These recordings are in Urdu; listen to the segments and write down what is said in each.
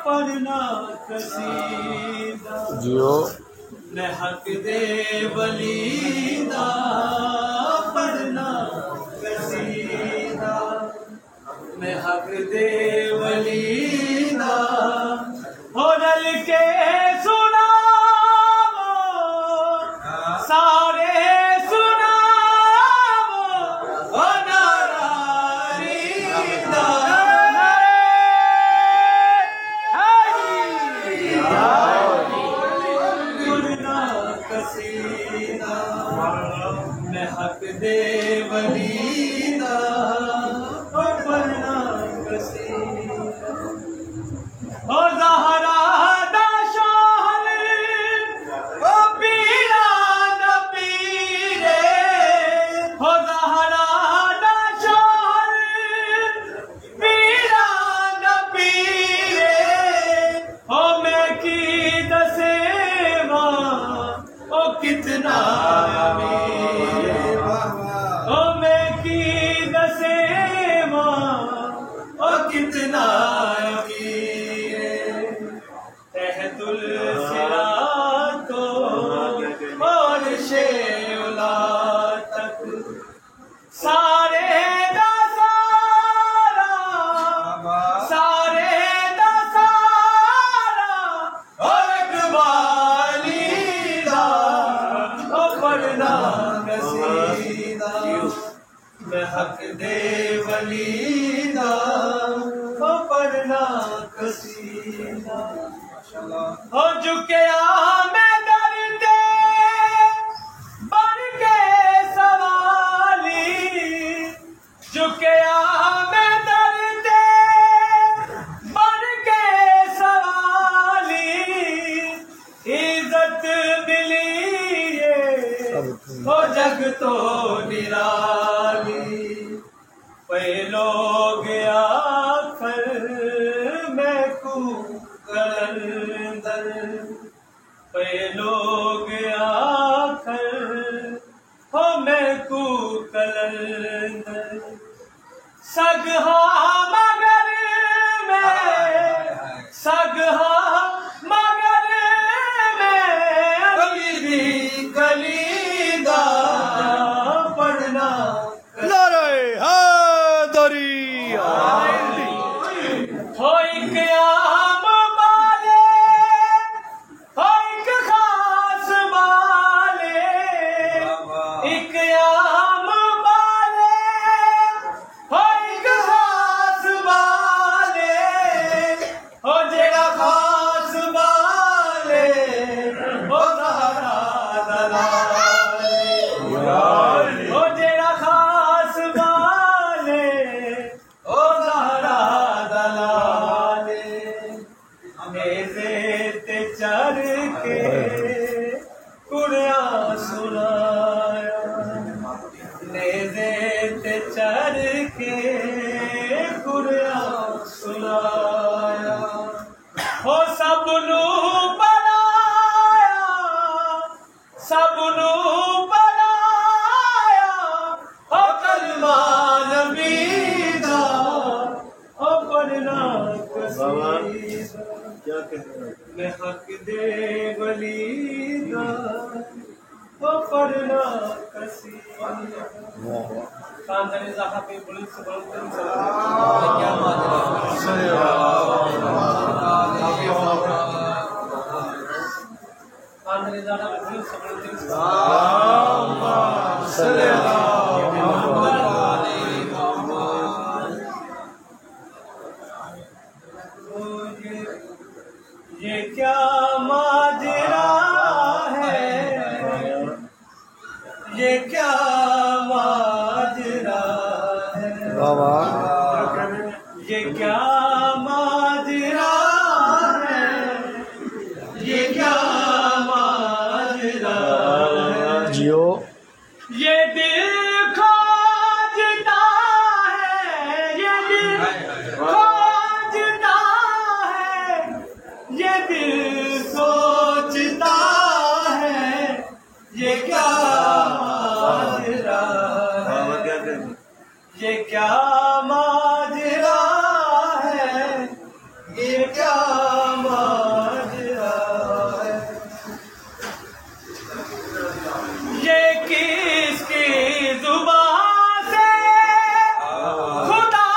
پڑھنا قصیدہ جیو میں حق دے ولی دا پڑھنا قصیدہ میں حق دے ولی دا ہو رل کے سنا سارے سنا ہو ناراری دا میں حق دے ولی دا پڑھنا قصیدہ او زہرا دا شوہر او پیرا دا پیرے او زہرا دا شوہر پیرا دا پیرے او میں کی دسے او کتنا او میں کی دسے او کتنا تحت الصراط اور شیولا تک سارے دا سارا سارے دا سارا اور اقبالی پڑھنا قصیدہ میں حق دے ولی دا پڑھنا قصیدہ ہو جھکیا میں در دے بن کے سوالی جھکیا میں در دے بن کے سوالی عزت ملی او جگ تو نرالی پہ لوگ آخر میں کو کلندر پہ لوگ آخر ہو میں کو کلندر سگہا مگر میں سگہا مگر میں علی بھی کلی دا پڑھنا نعرہ حیدری ہو ایک عام والے ہو ایک خاص والے ایک عام والے ہو ایک خاص والے ہو جڑا خاص والے ہو زہرا دلالے ہو جڑا خاص والے ہو زہرا دلالے نیزے تے چڑھ کے قرآن سنایا نیزے تے چڑھ کے قرآن سنایا ہو سب نو پڑھایا سب نو پڑھایا ہو کلمہ نبی دا ہو پڑھنا قصیدہ میں حق دے ولی دا ہو پڑھنا قصیدہ خاندان اضافہ پہ بلند سے بلند ترین سلام کیا خاندان اضافہ پہ بلند سے بلند ترین سلام صلی یہ کیا ماجرا ہے یہ کیا ماجرا ہے یہ کیا ماجرا ہے یہ کیا ماجرا ہے جیو یہ دل کھوجتا ہے یہ دل کھوجتا ہے یہ دل سوچتا ہے یہ کیا ماجرا ہے یہ کیا ماجرا ہے، یہ کیا ماجرا ہے، یہ کس کی زبان سے خدا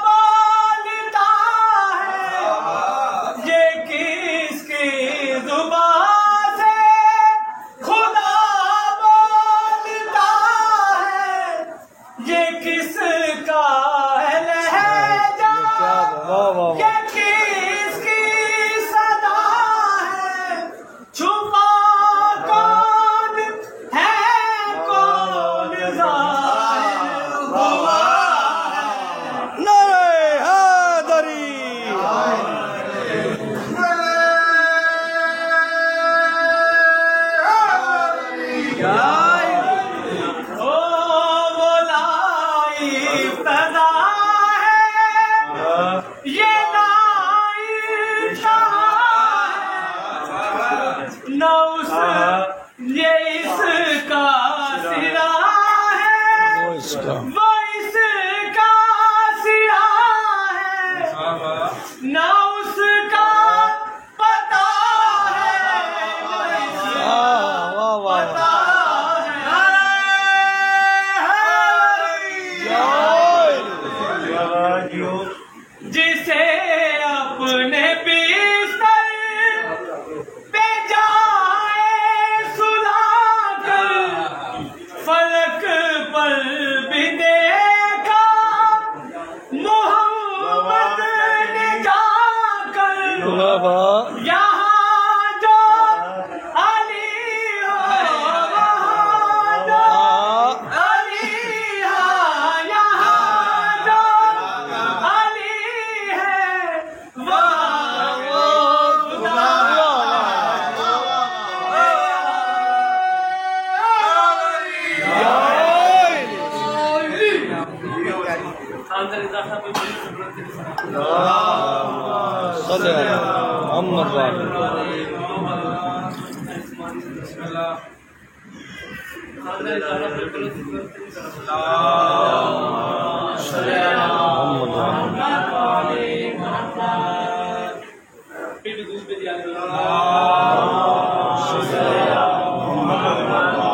بولتا ہے، یہ کس کی زبان سے خدا بولتا ہے، یہ کس کا ہے لہجہ، یہ کس کی صدا ہے، چھپا کون ہے کون ظاہر ہوا ہے۔ نعرہ حیدری، وہ اس کا سرا ہے، نہ اس کا پتا ہے، پتا ہے جسے اپنے بستر پہ جائے سلا کر، فلک پر بھی دیکھا محمد نے جا کر، یہاں جو علی ہو وہاں جو علی ہے، یہاں جو علی ہے وہاں وہ خدا صلی محمد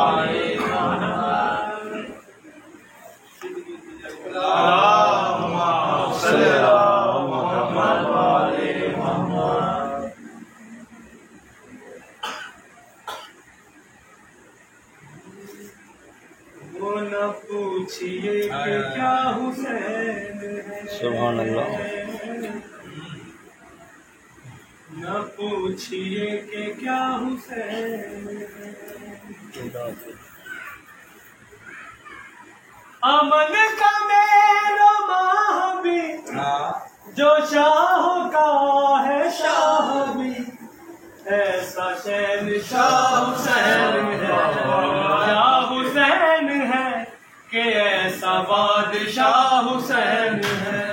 وہ نہ پوچھئے کہ کیا حسین ہے، سبحان اللہ، نہ پوچھئے کہ کیا حسین ہے، امن کا میرا ماہ بھی جو شاہ کا ہے شاہ بھی، ایسا شہن شاہ حسین ہے، کیا حسین ہے کہ ایسا بادشاہ حسین ہے۔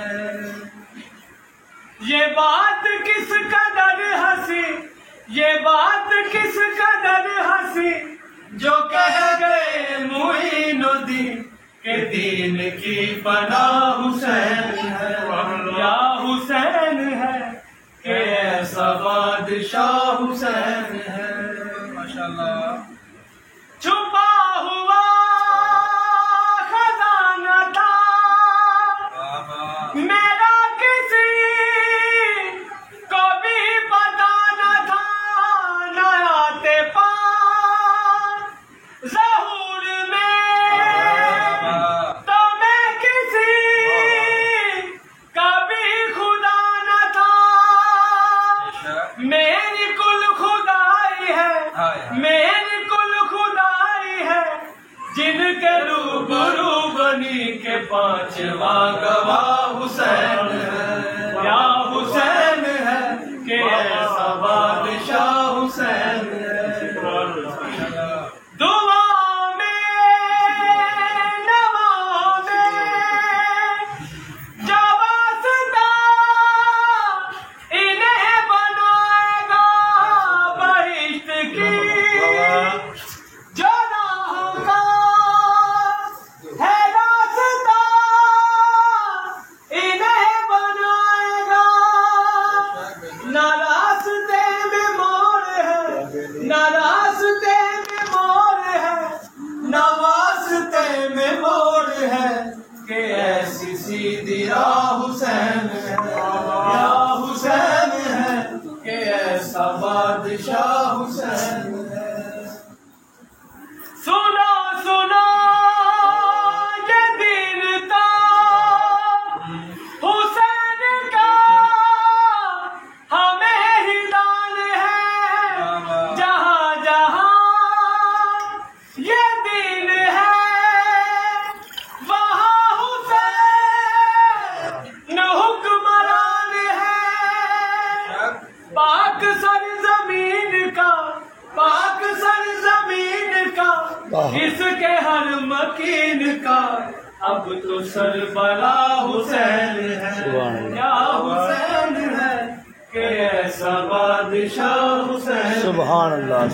یہ بات کس قدر ہنسی، یہ بات کس قدر ہنسی، جو کہہ گئے معین الدین کہ دین کی پناہ حسین ہے، یا حسین ہے کہ ایسا بادشاہ حسین ہے۔ ماشاءاللہ، چھپا ہوا خزانہ تھا میرا، کسی کو بھی پتا نہ تھا، نہ آتے پاس ظہور میں تو میں کسی کا بھی خدا نہ تھا، میری کل خدائی ہے، میری کل خدائی ہے، جن کے روبرو بنی کے پانچواں گواہ حسین ہے، یا حسین ہے کہ ایسا بادشاہ حسین ہے۔ دعا میں نوا میں جو واسطہ انہیں بنائے گا بہشت کی، جو راہ کا ہے راستہ اب تو سربلا حسین ہے یا حسین ہے کہ ایسا بادشاہ حسین سبحان اللہ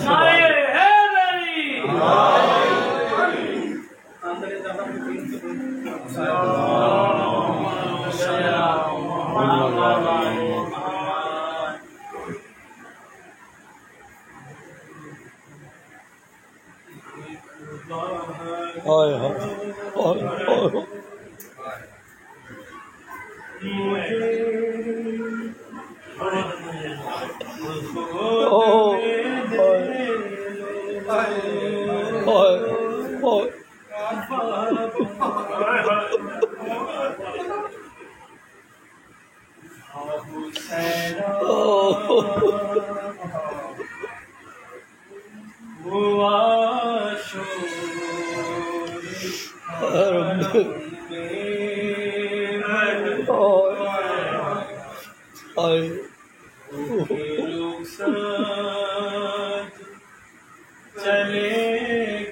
چلے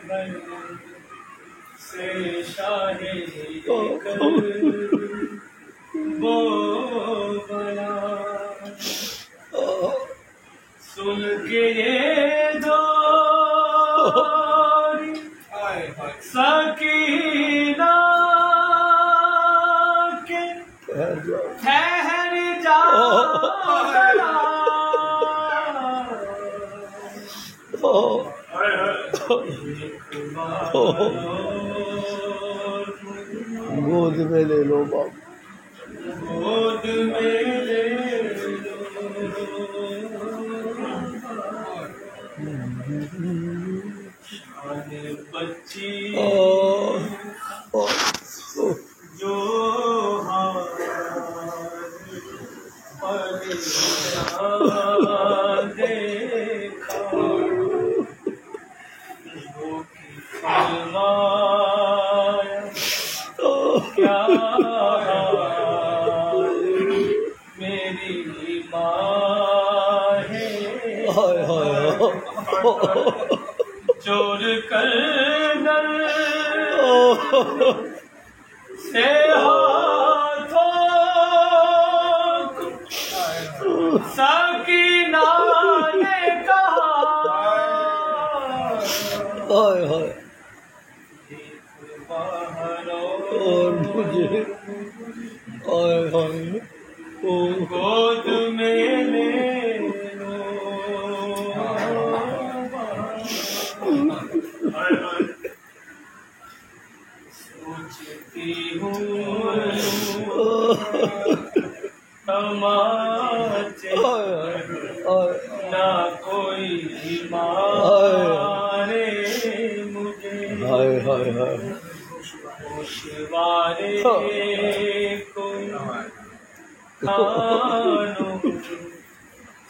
گھر سے شاہی کر وہ بلا سن کے یہ دوری سکینہ کے ٹھہر جا گود میں لے لو باپ گود میں لے شان بچی جو دیکھا کیا میری ماں ہے چور کر در سے ہاتھوں سکینہ نے کہا اور مجھے گود میں لے لو سوچتی ہوں تماچے نہ کوئی مارے مجھے ہوشوارے کو کانوں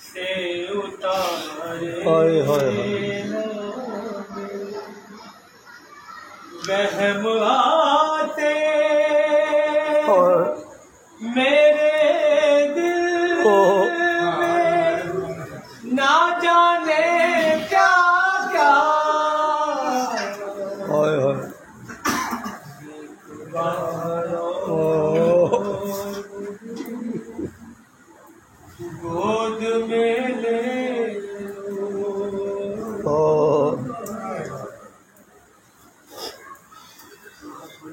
سے اتارے وہم آتے میرے دل میں نہ جانے کیا کیا گود میں لے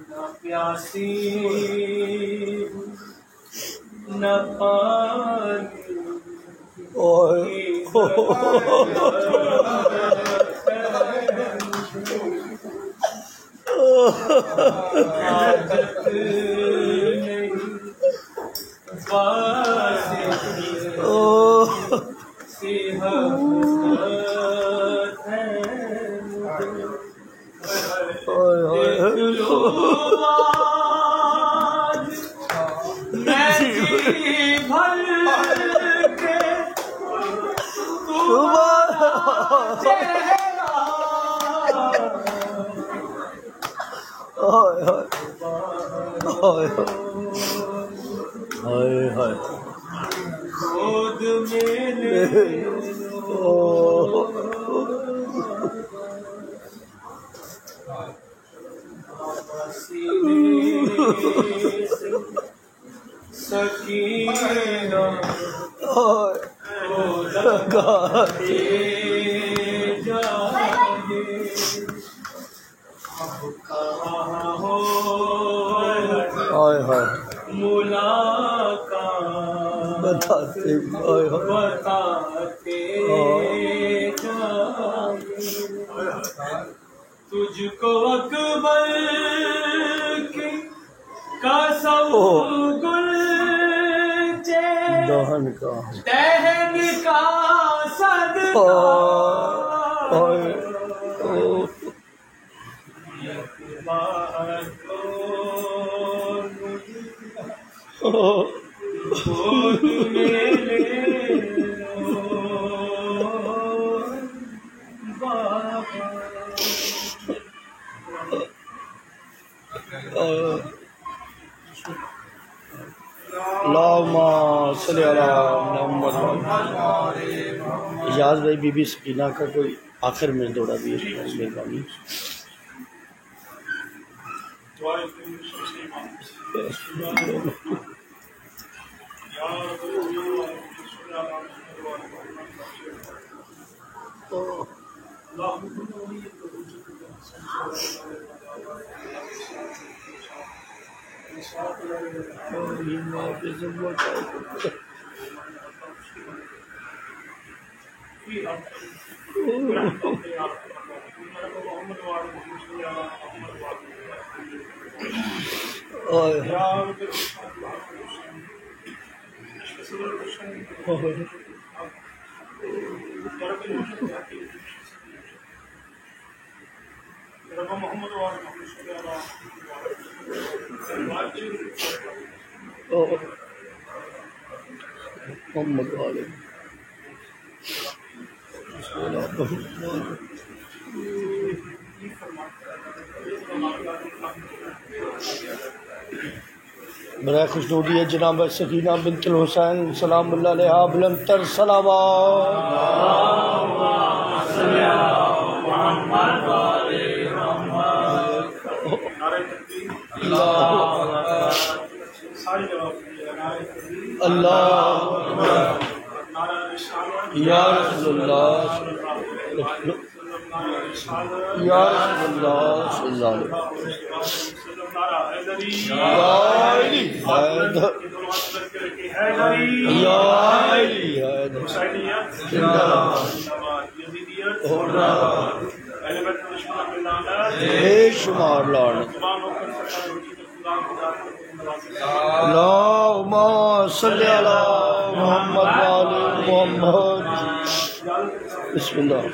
نہ پیاسی نہ پانی عادت نہیں گود میں لے لو سکینہ گاتے جائے اب کہاں ہو ہائے ہائے ملاقات بتاتے ہائے ہائے بتاتے جائیں تجھ کو اکبر کی قسم گل دہن کا دہن کا صدقہ ہائے گود میں لے لو بابا اللہم صلی علی محمد اجاز بھائی بی بی سکینہ کا کوئی آخر میں دوڑا بھی مہربانی محمد والے برائے خوشنودی ہے جناب سکینہ بنت الحسین سلام اللہ علیہا بلند تر صلوات اللہ یا رسول اللہ یا رسول اللہ صلی اللہ علیہ بے شمار لعنت اللہم صلی علی محمد وآل محمد بسم اللہ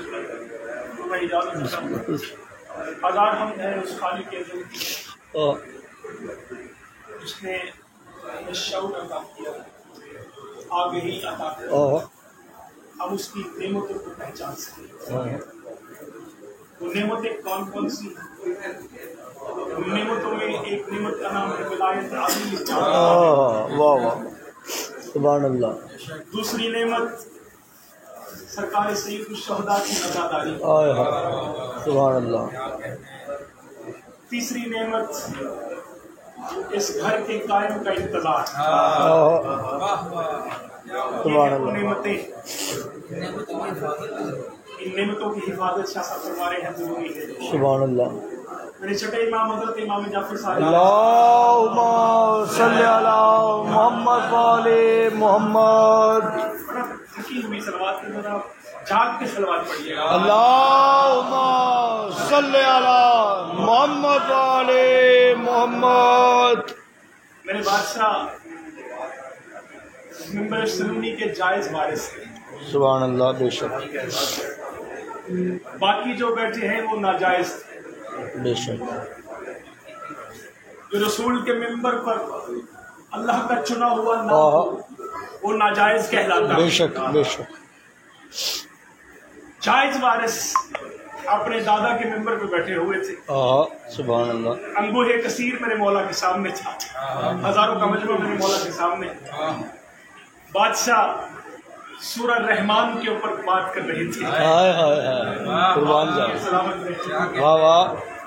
بسم اللہ ہزار حمد ہے اس خالق کے عظیم کی جس نے شعور عطا کیا آگہی عطا کیا ہم اس کی نعمتوں کو پہچان سکیں وہ نعمتیں کون کون سی ان نعمتوں میں ایک نعمت کا نام ہے ولایت عظیم واہ واہ سبحان اللہ دوسری نعمت سرکار سید الشہداء کی عزاداری سبحان اللہ تیسری نعمت اس گھر کے قائم کا انتظار سبحان اللہ نعمتیں ان نعمتوں کی حفاظت شاہ صاحب فرما رہے ہیں ضروری ہے سبحان اللہ میرے چھٹے امام حضرت امام جعفر صاحب اللہم صلی علی محمد وآل محمد تھکی ہوئی صلوات کی ذرا جاگ کے صلوات پڑھیے گا اللہم صلی علی محمد وآل محمد میرے بادشاہ ممبر سنی کے جائز وارث ہیں سبحان اللہ بے شک باقی جو بیٹھے ہیں وہ ناجائز تھے بے شک جو رسول کے ممبر پر اللہ کا چنا ہوا نام وہ ناجائز کہلاتا بے شک بے شک جائز وارث اپنے دادا کے ممبر پہ بیٹھے ہوئے تھے سبحان اللہ انگوہ کثیر میرے مولا کے سامنے تھا ہزاروں کا مجمع میرے مولا کے سامنے بادشاہ سورہ رحمان کے اوپر بات کر رہے تھے قربان جائے واہ واہ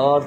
اور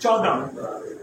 14।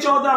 14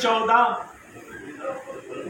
14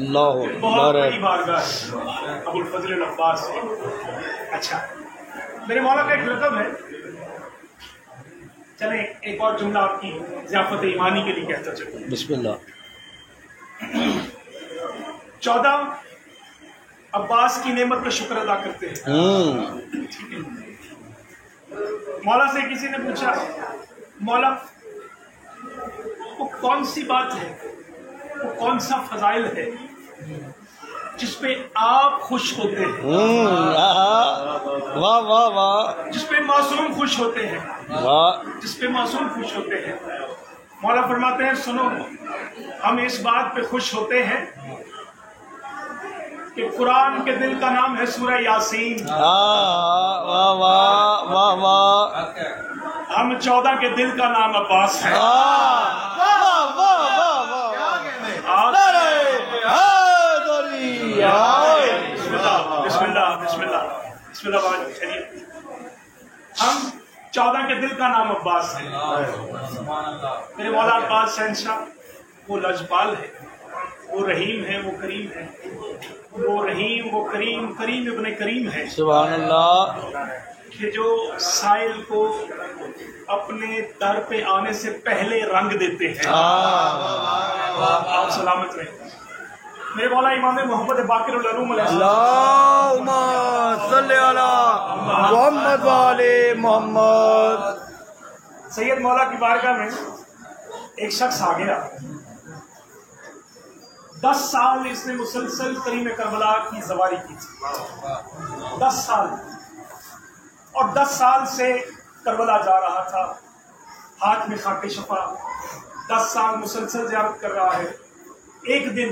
اللہ بہت اکبر بڑی بارگاہ ہے ابو الفضل العباس ہے۔ اچھا میرے مولا کا ایک لقب ہے، چلیں ایک اور جملہ آپ کی ضیافت ایمانی کے لیے کہتا چلوں۔ بسم اللہ۔ 14 عباس کی نعمت کا شکر ادا کرتے ہیں۔ مولا سے کسی نے پوچھا مولا وہ کون سی بات ہے، وہ کون سا فضائل ہے جس پہ آپ خوش ہوتے ہیں، واہ واہ واہ جس پہ معصوم خوش ہوتے ہیں، واہ، جس پہ معصوم خوش ہوتے ہیں؟ مولا فرماتے ہیں سنو، ہم اس بات پہ خوش ہوتے ہیں کہ قرآن کے دل کا نام ہے سورہ یاسین، واہ واہ واہ واہ، ہم 14 کے دل کا نام عباس ہے۔ واہ واہ واہ واہ، نعرہ حیدری، بسم اللہ بسم اللہ بسم اللہ بسم اللہ بھائی چلیے، ہم 14 کے دل کا نام عباس ہے۔ میرے مولا عباس شہنشاہ وہ لجپال ہے، وہ رحیم ہے، وہ کریم ہے، وہ رحیم، وہ کریم، کریم ابن کریم ہے، سبحان اللہ، کہ جو سائل کو اپنے در پہ آنے سے پہلے رنگ دیتے ہیں۔ آپ سلامت رہیں۔ میرے مولا امام محمد باقر العلوم علیہ السلام، اللہم صلی علی محمد وآل محمد۔ سید مولا کی بارگاہ میں ایک شخص آ گیا، 10 سال اس نے مسلسل کریم کربلا کی سواری کی تھی، 10 سال، اور 10 سال سے کربلا جا رہا تھا، ہاتھ میں خاک شفا، 10 سال مسلسل زیارت کر رہا ہے۔ ایک دن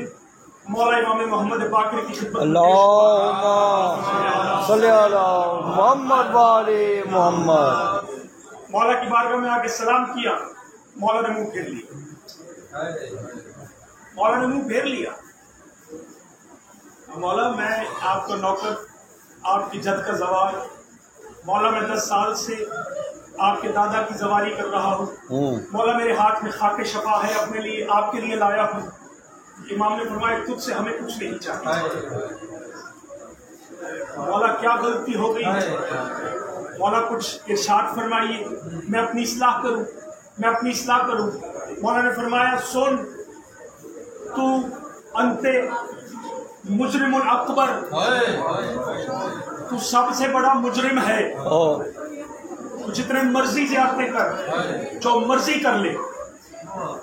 مولا امام محمد باقر کی خدمت میں اللہم صلی علی محمد وآل محمد۔ مولا کی بارگاہ میں آ کے سلام کیا، مولا نے منہ پھیر لیا، مولا نے منہ پھیر لیا۔ مولا میں آپ کا نوکر، آپ کی جد کا زوار، مولا میں 10 سال سے آپ کے دادا کی زواری کر رہا ہوں، مولا میرے ہاتھ میں خاک شفا ہے، اپنے لیے آپ کے لیے لایا ہوں۔ امام نے فرمایا تجھ سے ہمیں کچھ نہیں چاہیے۔ مولا کیا غلطی ہو گئی؟ مولا کچھ ارشاد فرمائیے، میں اپنی اصلاح کروں، میں اپنی اصلاح کروں۔ مولا نے فرمایا سن، تو انت مجرم الاکبر، تو سب سے بڑا مجرم ہے، تو جتنے مرضی زیارتیں کر، جو مرضی کر لے،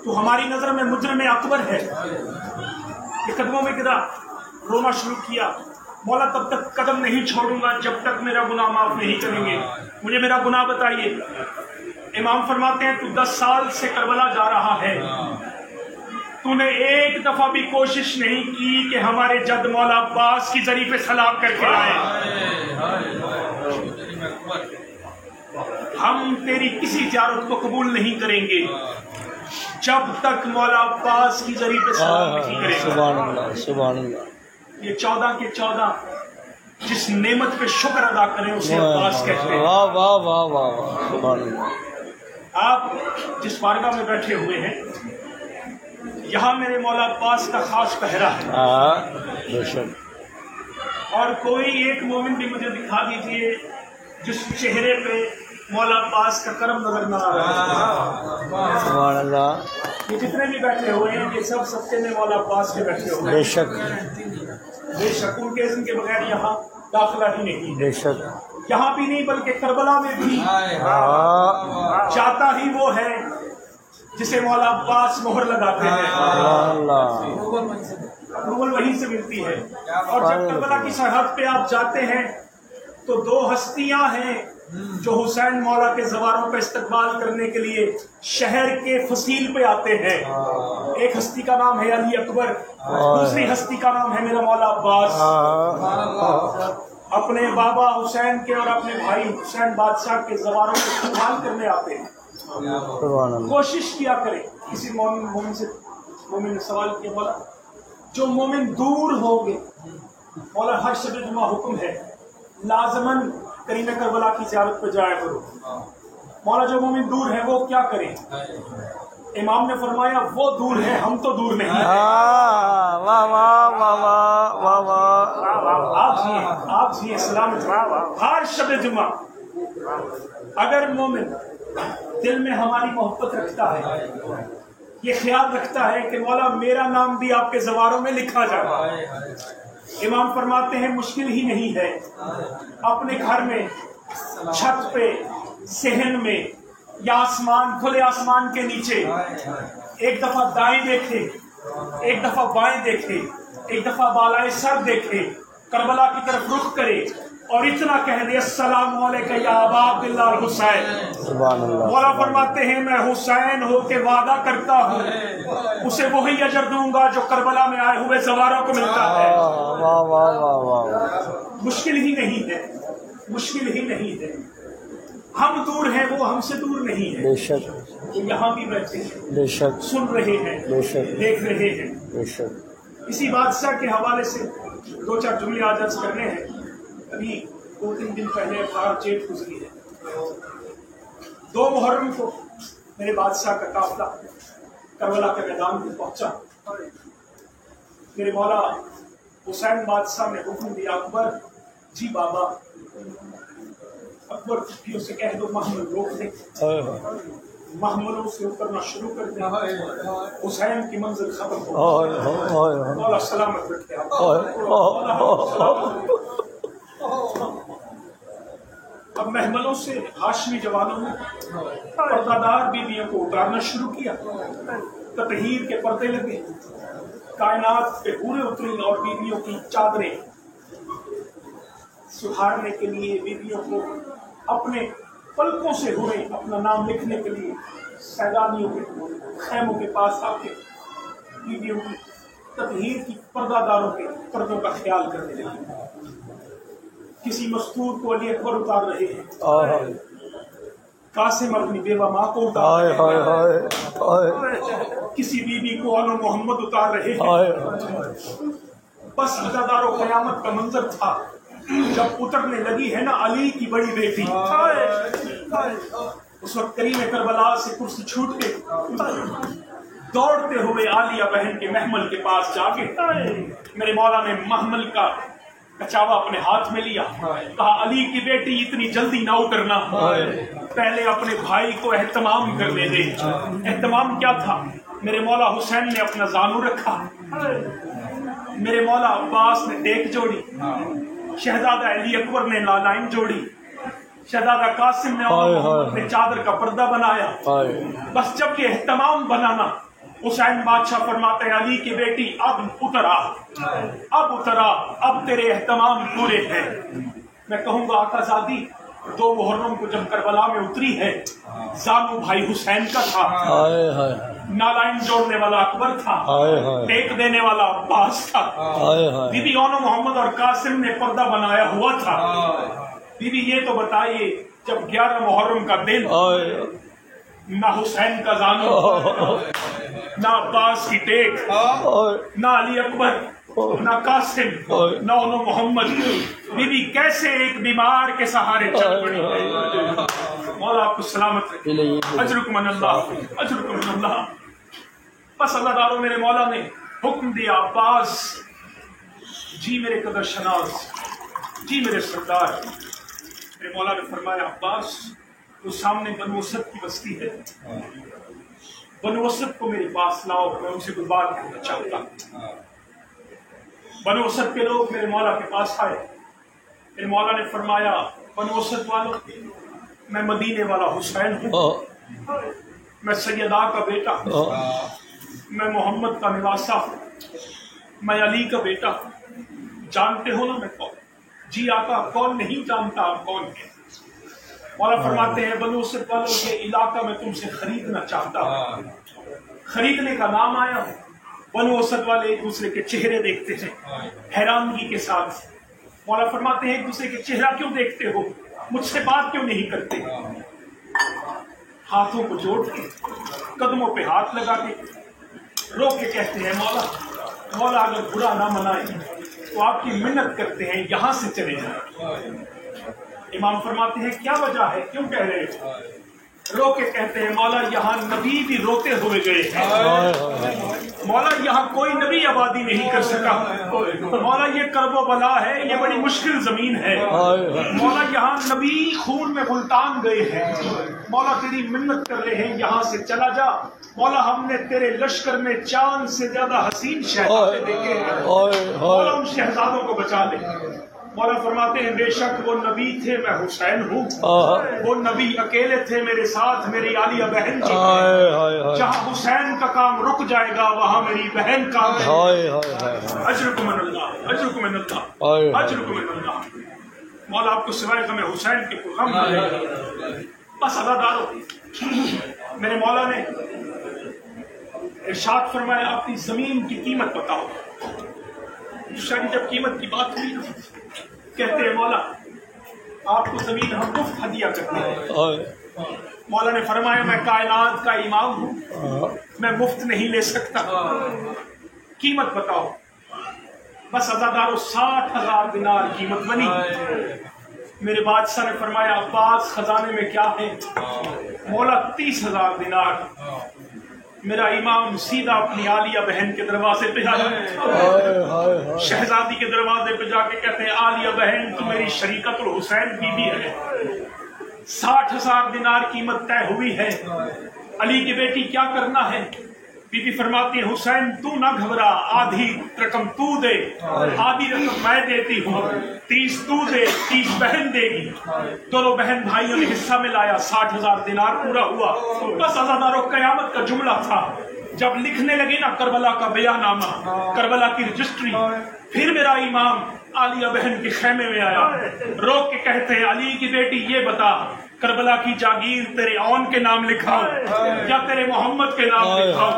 تو ہماری نظر میں مجرم اکبر ہے۔ یہ قدموں میں گرا، رونا شروع کیا، مولا تب تک قدم نہیں چھوڑوں گا جب تک میرا گناہ معاف نہیں کریں گے، مجھے میرا گناہ بتائیے۔ امام فرماتے ہیں تو 10 سال سے کربلا جا رہا ہے، تو نے ایک دفعہ بھی کوشش نہیں کی کہ ہمارے جد مولا عباس کی ذریعے پہ سلام کر کے آئے۔ ہم تیری کسی زیارت کو قبول نہیں کریں گے جب تک مولا عباس کی ذریعے پہ سلام نہیں کریں گے۔ سبحان اللہ سبحان اللہ۔ یہ 14 کے 14 جس نعمت پہ شکر ادا کریں اسے عباس کہتے ہیں۔ واہ واہ واہ واہ، سبحان اللہ۔ آپ جس بارگاہ میں بیٹھے ہوئے ہیں یہاں میرے مولا عباس کا خاص پہرا ہے، بے شک۔ اور کوئی ایک مومن بھی مجھے دکھا دیجئے جس چہرے پہ مولا عباس کا کرم نظر نہ آ رہا ہے۔ سبحان اللہ، یہ جتنے بھی بیٹھے ہوئے ہیں یہ سب سچے میں مولا عباس کے بیٹھے ہوئے بے ہیں، شک بے شک ان کے اذن کے بغیر یہاں داخلہ ہی نہیں ہے، بے شک۔ یہاں بھی نہیں بلکہ کربلا میں بھی چاہتا ہی وہ ہے جسے مولا عباس مہر لگاتے ہیں، اپروول وہیں سے ملتی ہے۔ اور جب کربلا کی سرحد پہ آپ جاتے ہیں تو 2 ہستیاں ہیں جو حسین مولا کے زواروں پہ استقبال کرنے کے لیے شہر کے فصیل پہ آتے ہیں۔ ایک ہستی کا نام ہے علی اکبر، دوسری ہستی کا نام ہے میرا مولا عباس۔ اپنے بابا حسین کے اور اپنے بھائی حسین بادشاہ کے زواروں پہ استقبال کرنے آتے ہیں۔ کوشش کیا کرے، کسی مومن نے سوال کیا، مولا جو مومن دور ہوں گے، مولا ہر شب جمعہ حکم ہے لازماً کریم کربلا کی زیارت پہ جایا کرو، مولا جو مومن دور ہے وہ کیا کریں؟ امام نے فرمایا وہ دور ہے، ہم تو دور نہیں. واہ واہ واہ واہ واہ. آپ جی سلامت. ہر شب جمعہ اگر مومن دل میں ہماری محبت رکھتا ہے، یہ خیال رکھتا ہے کہ مولا میرا نام بھی آپ کے زواروں میں لکھا جائے، امام فرماتے ہیں مشکل ہی نہیں ہے. اپنے گھر میں، چھت پہ، صحن میں یا آسمان، کھلے آسمان کے نیچے ایک دفعہ دائیں دیکھے، ایک دفعہ بائیں دیکھے، ایک دفعہ بالائے سر دیکھے، کربلا کی طرف رخ کرے اور اتنا کہہ دے السلام علیکم یا ابا عبداللہ الحسین. سبحان اللہ. مولا فرماتے ہیں میں حسین ہو کے وعدہ کرتا ہوں اسے وہی اجر دوں گا جو کربلا میں آئے ہوئے زواروں کو ملتا ہے. واہ واہ واہ واہ. مشکل ہی نہیں ہے، مشکل ہی نہیں ہے. ہم دور ہیں، وہ ہم سے دور نہیں ہے. بے شک وہ یہاں بھی بیٹھے ہیں، بے شک سن رہے ہیں، بے شک دیکھ رہے ہیں. بے شک. اسی بادشاہ کے حوالے سے دو چار جملے آج عرض کرنے ہیں. ابھی 2-3 دن پہلے بار جیت گزری ہے. 2 محرم کو میرے بادشاہ کا قافلہ کربلا کے میدان میں پہنچا. میرے مولا حسین بادشاہ نے حکم دیا اکبر جی بابا، اکبر بھی اسے کہہ دو محمل روک دے. محملوں سے اترنا شروع کر دیں. حسین کی منزل ختم ہو. مولا سلامت رکھے. اب محملوں سے ہاشمی جوانوں نے پردہ بیویوں کو اتارنا شروع کیا. تطہیر کے پردے لگے، کائنات پہ حوریں اتری اور بیویوں کی چادریں سدھارنے کے لیے، بیویوں کو اپنے پلکوں سے حوریں اپنا نام لکھنے کے لیے سیلانیوں کے خیموں کے پاس آ کے بیویوں کی تطہیر کی پردہ داروں کے پردوں کا خیال کرنے لگے. کسی مستور کو علی اکبر اتار رہے ہیں، قاسم اپنی بیوہ ماں کو اتار رہے ہیں، کسی بیوی کو آل محمد اتار رہے ہیں. بس عزادار و قیامت کا منظر تھا جب اترنے لگی ہے نا علی کی بڑی بیٹی. اس وقت کریم کربلا سے کرسی چھوٹ کے دوڑتے ہوئے عالیہ بہن کے محمل کے پاس جا کے میرے مولا نے محمل کا کچاوا اپنے ہاتھ میں لیا، کہا علی کی بیٹی اتنی جلدی نہ اترنا، پہلے اپنے بھائی کو اہتمام کرنے دے. اہتمام کیا تھا؟ میرے مولا حسین نے اپنا زانو رکھا، میرے مولا عباس نے ٹیک جوڑی، شہزادہ علی اکبر نے لالائن جوڑی، شہزادہ قاسم نے اپنے چادر کا پردہ بنایا. بس جب یہ اہتمام بنانا، حسین بادشاہ فرماتے ہیں علی کی بیٹی اب اترا، اب اترا، اب تیرے اہتمام پورے ہیں. میں کہوں گا آقا زادی 2 محرم کو جب کربلا میں اتری ہے، زانو بھائی حسین کا تھا، نالائن جوڑنے والا اکبر تھا، ٹیک دینے والا عباس تھا، بی بی اونو محمد اور قاسم نے پردہ بنایا ہوا تھا. بی بی یہ تو بتائیے جب 11 محرم کا دن، نہ حسین کا زانو، نہ عباس کی ٹیک، نہ علی اکبر، نہ قاسم، نہ اونو محمد، بی بی کیسے ایک بیمار کے سہارے چل پڑی. مولا آپ کو سلامت رکھے. اجرکم من اللہ، اجرکم من اللہ. بس اللہ دارو میرے مولا نے حکم دیا عباس جی میرے قدر شناس، جی میرے سردار. میرے مولا نے فرمایا عباس تو سامنے بنو اسد کی بستی ہے، بنو اسد کو میرے پاس لاؤ، میں ان سے کوئی بات کرنا چاہتا ہوں. بنو اسد کے لوگ میرے مولا کے پاس آئے. میرے مولا نے فرمایا بنو اسد والوں، میں مدینے والا حسین ہوں، میں سیدہ کا بیٹا ہوں، میں محمد کا نواسہ ہوں، میں علی کا بیٹا ہوں. جانتے ہو نا میں کون؟ جی آقا کون نہیں جانتا آپ کون ہیں. مولا فرماتے ہیں بنو اسد والوں یہ علاقہ میں تم سے خریدنا چاہتا ہوں. خریدنے کا نام آیا ہوں. بنو اسد والے ایک دوسرے کے چہرے دیکھتے ہیں حیرانگی کے ساتھ. مولا فرماتے ہیں ایک دوسرے کے چہرہ کیوں دیکھتے ہو، مجھ سے بات کیوں نہیں کرتے؟ ہاتھوں کو جوڑ کے قدموں پہ ہاتھ لگا کے رو کے کہتے ہیں مولا، مولا اگر برا نہ منائے تو آپ کی منت کرتے ہیں یہاں سے چلے جائیں. امام فرماتے ہیں کیا وجہ ہے، کیوں کہہ رہے ہو؟ رو کے کہتے ہیں مولا یہاں نبی بھی روتے ہوئے گئے ہیں، مولا یہاں کوئی نبی آبادی نہیں کر سکا، مولا یہ کرب و بلا ہے، یہ بڑی مشکل زمین ہے، مولا یہاں نبی خون میں ملتان گئے ہیں، مولا تیری منت کر رہے ہیں یہاں سے چلا جا، مولا ہم نے تیرے لشکر میں چاند سے زیادہ حسین شہزادے دیکھے ہیں، مولا ان شہزادوں کو بچا لے۔ مولا فرماتے ہیں بے شک وہ نبی تھے میں حسین ہوں، وہ نبی اکیلے تھے میرے ساتھ میری عالیہ بہن جی، جہاں حسین کا کام رک جائے گا وہاں میری بہن کا اجرکم من اللہ، اجرکم من اللہ، اجرکم من اللہ۔ مولا آپ کو سوائے غم حسین کے کوئی غم نہ ہے۔ بس عزادارو، میرے مولا نے ارشاد فرمایا اپنی زمین کی قیمت بتاؤ۔ شاید جب قیمت کی بات ہوئی کہتے ہیں مولا آپ کو زمین ہم مفت ہدیہ کرتے ہیں۔ مولا نے فرمایا میں کائنات کا امام ہوں، میں مفت نہیں لے سکتا، قیمت بتاؤ۔ بس عزادارو 60,000 دینار قیمت بنی۔ میرے بادشاہ نے فرمایا عباس خزانے میں کیا ہے؟ مولا 30,000 دینار۔ میرا امام سیدھا اپنی عالیہ بہن کے دروازے پہ جاتا، شہزادی کے دروازے پہ جا کے کہتے ہیں عالیہ بہن تو میری شریکت الحسین بی بی ہے، 60,000 دینار قیمت طے ہوئی ہے، علی کی بیٹی کیا کرنا ہے؟ بی بی فرماتی ہے حسین تو نہ گھبرا، آدھی رقم تو دے، آدھی رقم میں دیتی ہوں، 30 تو دے 30 بہن دے گی۔ دونوں بہن بھائیوں نے حصہ میں لایا، 60,000 دینار پورا ہوا۔ بس عزادارو قیامت کا جملہ تھا، جب لکھنے لگے نا کربلا کا بیان نامہ، کربلا کی رجسٹری، پھر میرا امام عالیہ بہن کے خیمے میں آیا، رو کے کہتے ہیں علی کی بیٹی یہ بتا کربلا کی جاگیر تیرے اون کے نام لکھاؤ یا تیرے محمد کے نام لکھاؤ؟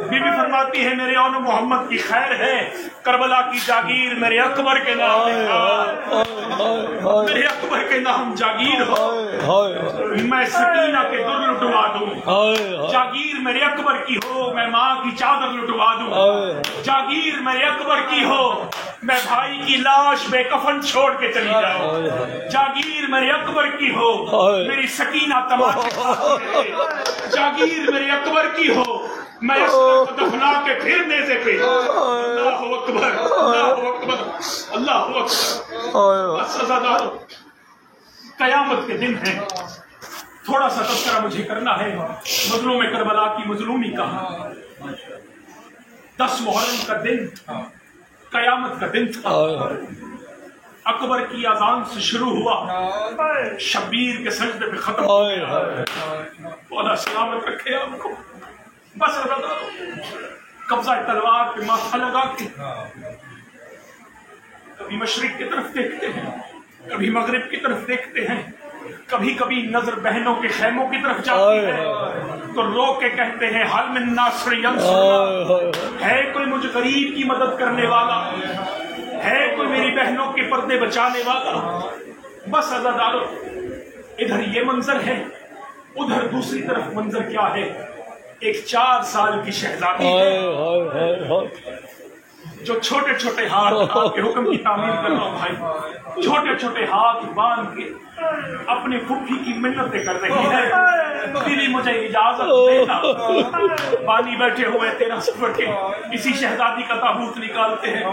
بی بی فرماتی ہے میرے اون محمد کی خیر ہے، کربلا کی جاگیر میرے اکبر کے نام لکھاؤ، میرے اکبر کے نام جاگیر ہو، میں سکینہ کے در لٹوا دوں، جاگیر میرے اکبر کی ہو، میں ماں کی چادر لٹوا دوں، جاگیر میرے اکبر کی ہو، میں بھائی کی لاش بے کفن چھوڑ کے چلی جاؤں، جاگیر میرے اکبر کی ہو، میری سکینہ تماشے کھاتی رہے، جاگیر میرے اکبر کی ہو، میں اصغر کو دفنا کے پھر نیزے پہ، اللہ اکبر اللہ اکبر اللہ اکبر۔ بس عزادارو قیامت کے دن ہے، تھوڑا سا تذکرہ مجھے کرنا ہے مظلوم کربلا کی مظلومی کا۔ 10 محرم کا دن قیامت کا دن تھا، اکبر کی اذان سے شروع ہوا، شبیر کے سجدے پہ ختم ہو گیا۔ مولا سلامت رکھے آپ کو۔ بس قبضہ تلوار پہ ماتھا لگا کے کبھی مشرق کی طرف دیکھتے ہیں، کبھی مغرب کی طرف دیکھتے ہیں، کبھی کبھی نظر بہنوں کے خیموں کی طرف جاتی ہے تو رو کے کہتے ہیں حل من ناصر ینصرنا، ہے کوئی مجھ غریب کی مدد کرنے والا، ہے کوئی میری بہنوں کے پردے بچانے والا۔ بس عزادارو ادھر یہ منظر ہے، ادھر دوسری طرف منظر کیا ہے؟ ایک 4 سال کی شہزادی ہے جو چھوٹے چھوٹے ہاتھ، آپ کے حکم کی تعمیر کر رہا ہوں بھائی، چھوٹے چھوٹے ہاتھ باندھ کے اپنی پھپھی کی منتیں کر رہی ہے، بیوی مجھے اجازت دینا، بانی بیٹھے ہوئے 13 سفر کے اسی شہزادی کا تابوت نکالتے ہیں،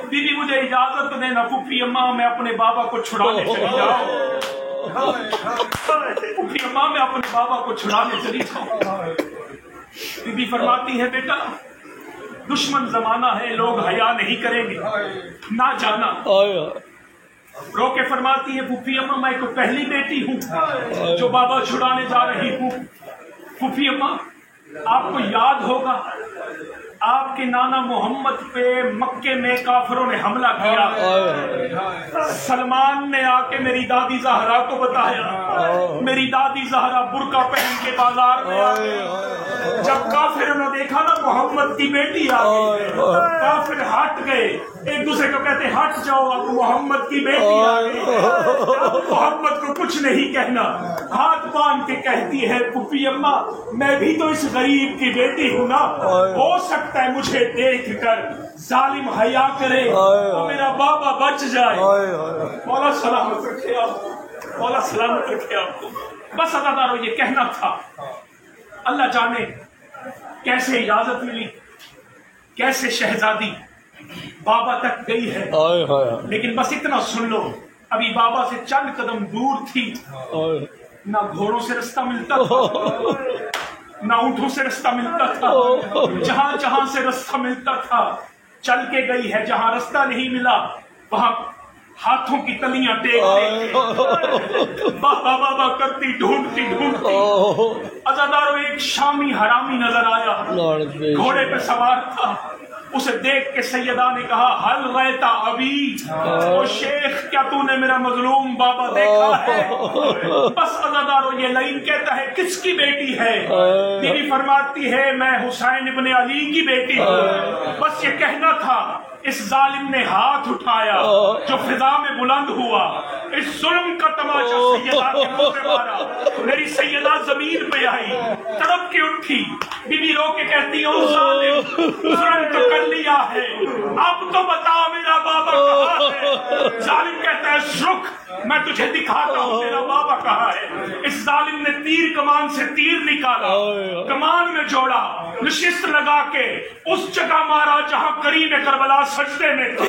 بیوی مجھے اجازت دینا پھپھی اماں میں اپنے بابا کو چھڑانے چلی جاؤں، پھپھی اماں میں اپنے بابا کو چھڑانے چلی جاؤں۔ بیوی فرماتی ہے بیٹا دشمن زمانہ ہے، لوگ حیا نہیں کریں گے، نہ جانا۔ رو کے فرماتی ہے پھپھی اماں میں تو پہلی بیٹی ہوں جو بابا چھڑانے جا رہی ہوں۔ پھپھی اماں آپ کو یاد ہوگا آپ کے نانا محمد پہ مکے میں کافروں نے حملہ کیا، سلمان نے آ کے میری دادی زہرا کو بتایا، میری دادی زہرا برقع پہن کے بازار میں آئی، جب کافروں نے دیکھا نا محمد کی بیٹی آ گئی، کافر ہٹ گئے، ایک دوسرے کو کہتے ہٹ جاؤ اب محمد کی بیٹی آ گئی، اب محمد کو کچھ نہیں کہنا، ہاتھ باندھ کے کہتی ہے پھپھی اماں میں بھی تو اس غریب کی بیٹی ہوں نا، ہو سکتا ہے مجھے دیکھ کر ظالم حیا کرے تو میرا بابا بچ جائے۔ مولا سلامت رکھے آپ۔ مولا سلامت رکھے آپ کو. بس عزادارو یہ کہنا تھا. اللہ جانے کیسے اجازت ملی, کیسے شہزادی بابا تک گئی ہے, لیکن بس اتنا سن لو, ابھی بابا سے چند قدم دور تھی, نہ گھوڑوں سے رستہ ملتا تھا, نہ اونٹوں سے رستہ ملتا تھا, جہاں جہاں سے رستہ ملتا تھا چل کے گئی ہے. جہاں رستہ نہیں ملا وہاں ہاتھوں کی تلیاں ٹیک بابا بابا کرتی ڈھونڈتی ڈھونڈتی. عزادارو ایک شامی حرامی نظر آیا, گھوڑے پہ سوار تھا. اسے دیکھ کے سیدہ نے کہا حل غیتا ابھی, او شیخ کیا تو نے میرا مظلوم بابا دیکھا ہے؟ بس عزادارو یہ لائن کہتا ہے کس کی بیٹی ہے؟ بیوی فرماتی ہے میں حسین ابن علی کی بیٹی ہوں. بس یہ کہنا تھا. اس ظالم نے ہاتھ اٹھایا جو فضا میں بلند ہوا, اس ظلم کا تماشا سیدہ کے منہ پہ مارا. میری سیدہ زمین پہ آئی, تڑپ کے اٹھی. بیوی رو کے کہتی ہے او ظالم ظلم تو کر لیا ہے, اب تو بتا میرا بابا کہاں ہے؟ ظالم کہتا ہے رک میں تجھے دکھاتا ہوں میرا بابا کہاں ہے. اس ظالم نے تیر کمان سے تیر نکالا, کمان میں جوڑا, نشست لگا کے اس جگہ مارا جہاں کریم کربلا سجدے میں تھے.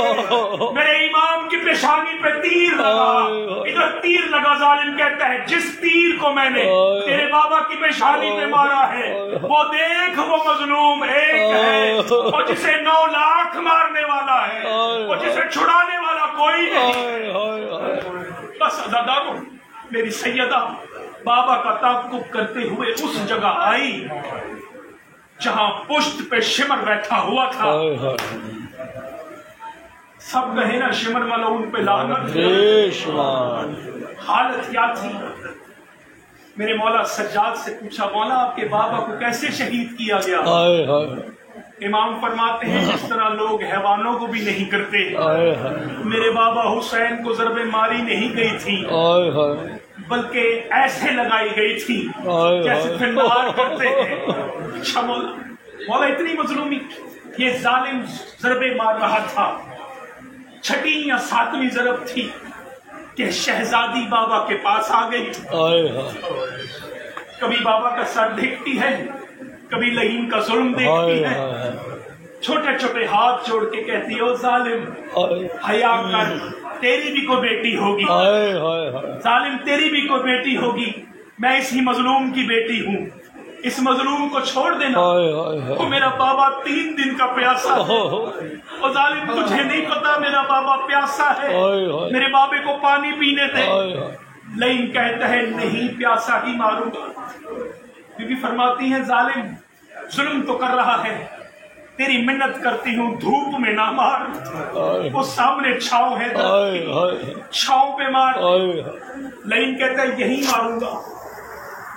میرے امام کی پیشانی پہ تیر لگا, ادھر تیر لگا. ظالم کہتا ہے جس تیر کو میں نے تیرے بابا کی پیشانی پہ مارا ہے وہ دیکھ وہ مظلوم ایک ہے, اور جسے 9 لاکھ مارنے والا ہے, اور جسے چھڑانے والا کوئی نہیں. بس عزادارو میری سیدہ بابا کا تعاقب کرتے ہوئے اس جگہ آئی جہاں پشت پہ شمر بیٹھا ہوا تھا. سب کہے نا شمر ملعون پہ لعنت. حالت کیا تھی؟ میرے مولا سجاد سے پوچھا مولا آپ کے بابا کو کیسے شہید کیا گیا؟ امام فرماتے ہیں جس طرح لوگ حیوانوں کو بھی نہیں کرتے, میرے بابا حسین کو ضربیں ماری نہیں گئی تھی بلکہ ایسے لگائی گئی تھی جیسے فنار کرتے ہیں. اچھا مولا اتنی مظلومی, یہ ظالم ضربیں مار رہا تھا. 6 یا 7ویں ضرب تھی کہ شہزادی بابا کے پاس آ گئی. کبھی بابا کا سر دیکھتی ہے, کبھی لعین کا ظلم دیکھتی ہے, چھوٹے چھوٹے ہاتھ جوڑ کے کہتی ہے او ظالم حیا کر, تیری بھی کوئی بیٹی ہوگی. ظالم تیری بھی کوئی بیٹی ہوگی, میں اسی مظلوم کی بیٹی ہوں, اس مظلوم کو چھوڑ دینا. وہ میرا بابا 3 دن کا پیاسا ہے. اور ظالم تجھے نہیں پتا میرا بابا پیاسا ہے, میرے بابے کو پانی پینے دے. لعین کہتا ہے نہیں پیاسا ہی ماروں گا. بی بی فرماتی ہیں ظالم ظلم تو کر رہا ہے, تیری منت کرتی ہوں دھوپ میں نہ مار, وہ سامنے چھاؤں ہے چھاؤں پہ مار. لعین کہتا ہے یہی ماروں گا.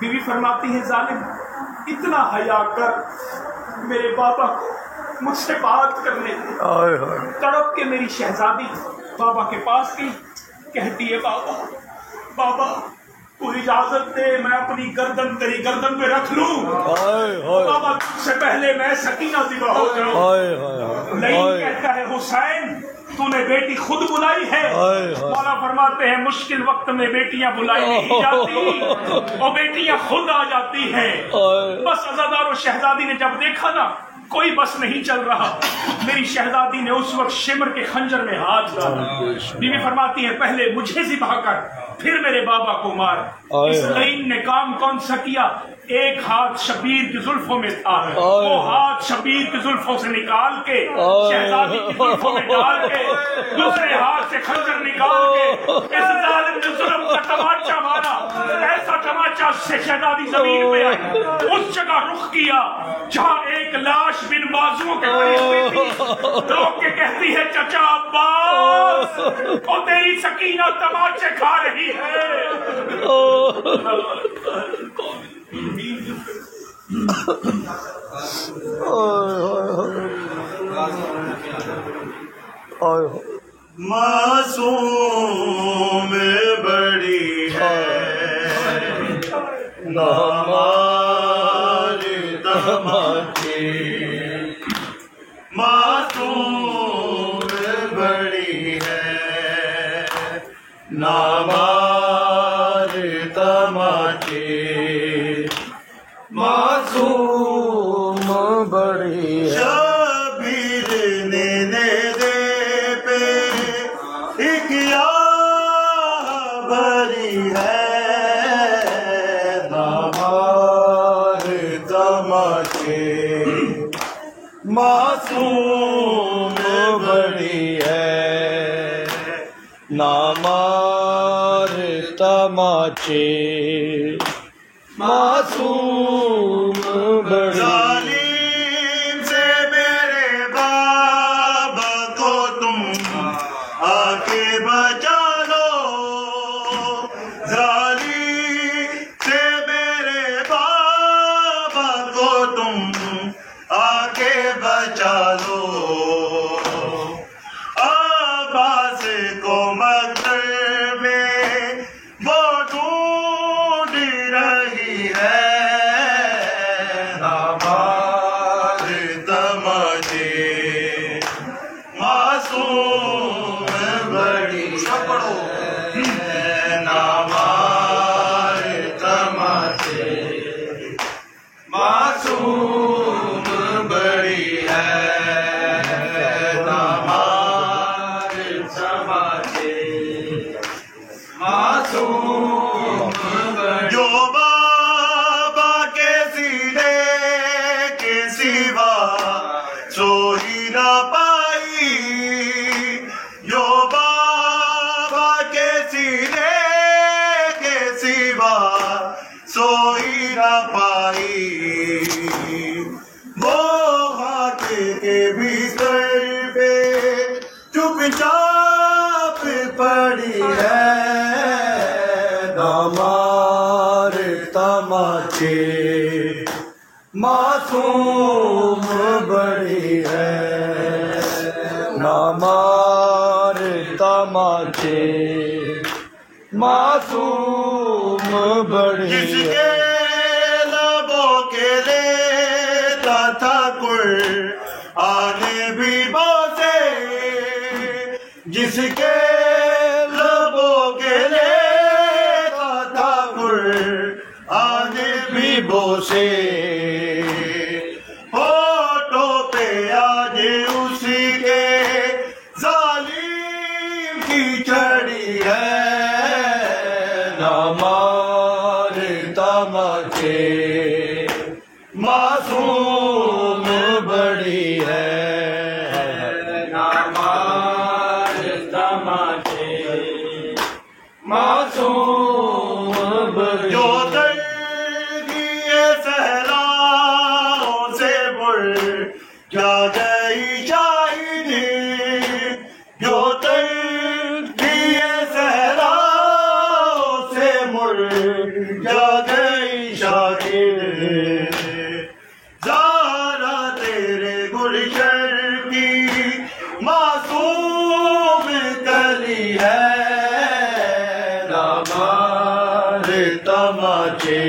بی بی فرماتی ہے ظالم اتنا حیا کر, میرے بابا کو مجھ سے بات کرنے دے. تڑپ کے میری شہزادی بابا کے پاس گئی, کہتی ہے بابا بابا تو اجازت دے میں اپنی گردن تیری گردن پہ رکھ لوں. بابا تجھ سے پہلے میں سکینہ ذبح ہو جاؤں. لعین کہتا ہے حسین تو نے بیٹی خود بلائی ہے. مولا فرماتے ہیں مشکل وقت میں بیٹیاں بلائی نہیں جاتی, اور بیٹیاں خود آ جاتی ہیں. بس عزادارو شہزادی نے جب دیکھا نا کوئی بس نہیں چل رہا, میری شہزادی نے اس وقت شمر کے خنجر میں ہاتھ ڈالا. بیوی فرماتی ہے پہلے مجھے ذبح کر پھر میرے بابا کو مار. اس لعین نے کام کون سا کیا؟ ایک ہاتھ شبیر کی زلفوں میں تھا, وہ ہاتھ شبیر کی زلفوں سے نکال کے شہزادی کی زلفوں میں ڈال کے دوسرے ہاتھ سے خنجر نکال کے اس ظالم نے ظلم کا تماچا مارا. ایسا تماچا سے شہزادی زمین پہ آئی, اس جگہ رخ کیا جہاں ایک لاش بن بازوؤں کے قریب ہوئی تھی. روک کے کہتی ہے چچا عباس اور تیری سکینہ تماچے کھا رہی ہے. معصوم بڑی ہے نہ ہماری تماچے, معصوم بڑی ہے نہ ہماری کے معصوم بڑی ہے شبیر نینے دے پہ ایک یا بری ہے نامار تماچے معصوم بڑی ہے نامار تماچے معصوم بڑی ظالم سے میرے بابا کو تم آ کے بچا لو ظالم سے میرے بابا کو تم آ کے بچا لو عباس کو مقتل میں وہ ڈھونڈ رہی ہے نامار تماچے معصوم بڑی ہے نامار تماچے معصوم بڑی ہے نامار تماچے معصوم جو بابا کے سینے کے سوا سوئی نہ پائی جو بابا کے سینے کے سوا سوئی نہ پائی وہ ہاتھ کے بستر پہ چپ چاپ پڑی ہے نامار تماچے معصوم بڑی ہے نامار تماچے معصوم بڑی جس ہے کے لبوں کے لیتا تھا قرآن بھی بوسے جس کے لبوں کے لیتا تھا قرآن بھی بوسے ہوٹوں پہ آج اس کے ظالم کی چڑی ہے نامار تماچے معصوم بڑی ہے نامار تماچے معصوم بڑی جو درگی صحراؤں سے مر جا گئی شاہدی جو درگی صحراؤں سے مر جا گئی شاہدی زارا تیرے گلشن کی معصوم کلی ہے نامار تماچے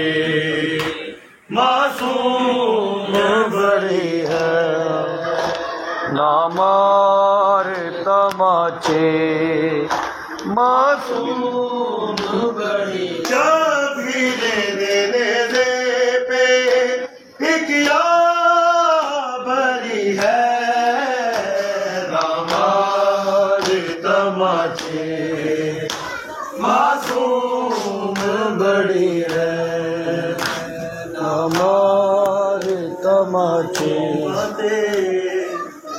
معصوم بڑی ہے نامار تماچے معصوم بڑی کبھی دینے دے پہ ایک یا بری ہے نامار تماچے معصوم بڑی ہے نامار تماچے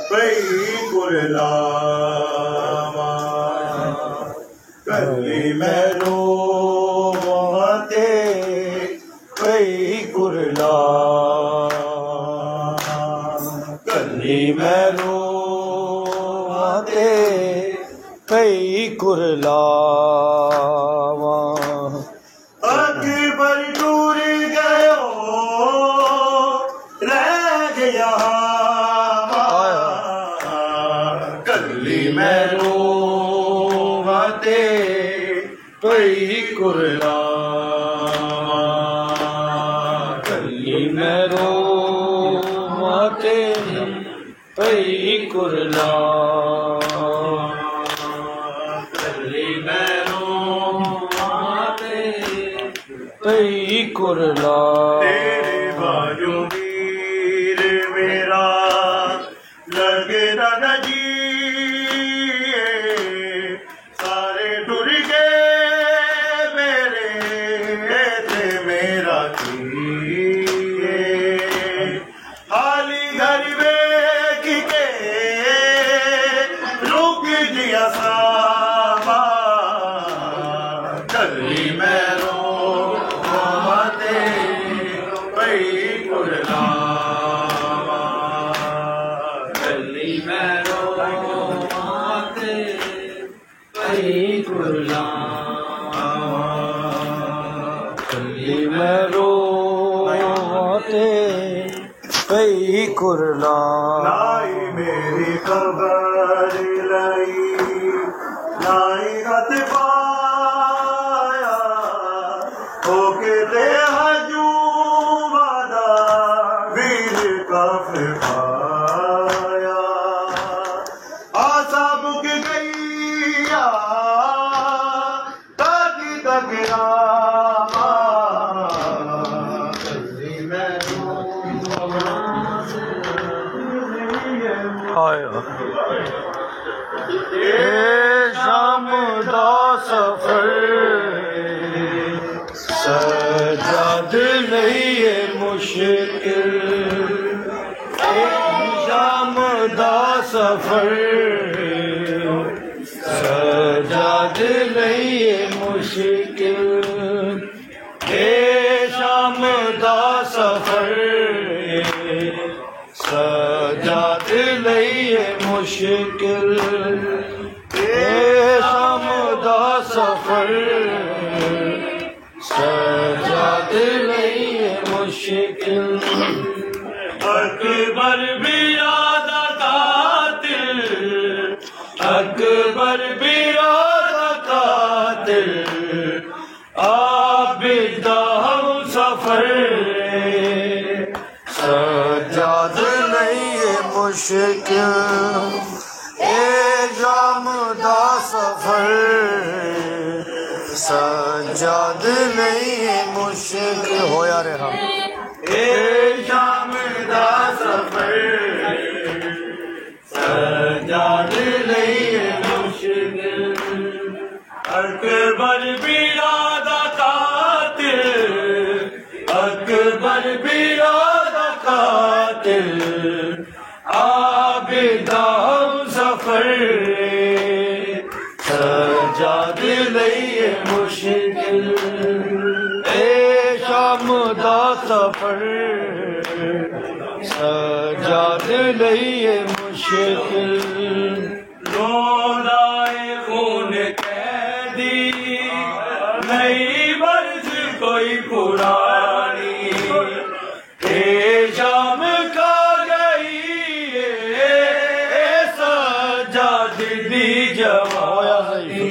پئی کرلاما کلی میں رو ماتے پئی کرلاما کلی میں روتے پئی کرلاما اکبر ٹور گئے رہ گیا کلی میں روتے پئی کرلاما کلی میں روتے پئی کرلاما کلی میں روتے پئی کرلا تیرے بازو ویر میرا لگنا نہ جی سارے ٹر گئے میرے تے میرا کیے خالی گھر بیٹھ کے رک دیا ساما چلی میں رو ماتے پئی کرلا چلی میں رو ماتے پئی کرلا چلی میں رو پئی کرلا لائی میری خبر لائی لائی رت پایا ہو کے تے ہجوم وعدہ ویر کاف پایا آسا بک گئی تاکی تک راما چلی میں اے شام دا سفر سجاد نہیں ہے مشکل اے شام دا سفر سجاد نہیں ہے مشکل اے شام دا سفر سجاد نہیں ہے مشکل اے شام دا سفر سجاد نہیں ہے مشکل اکبر بیرادہ قاتل اکبر بیرادہ قاتل عابدہ ہم سفر سجاد نہیں ہے مشکل اے جام دا سفر سجاد نہیں ہے مشکل ہو یا رہا اے جام دا سفر سجاد نہیں ہے مشکل اکبر بیرادہ قاتل اکبر بیرادہ قاتل عابدہ ہم سفر سجاد نہیں ہے مشکل اے شام دا سفر سجاد نہیں ہے مشکل رونائے خون قیدی نئی برز کوئی پرانی اے شام کا گئی اے سجاد دی جوانی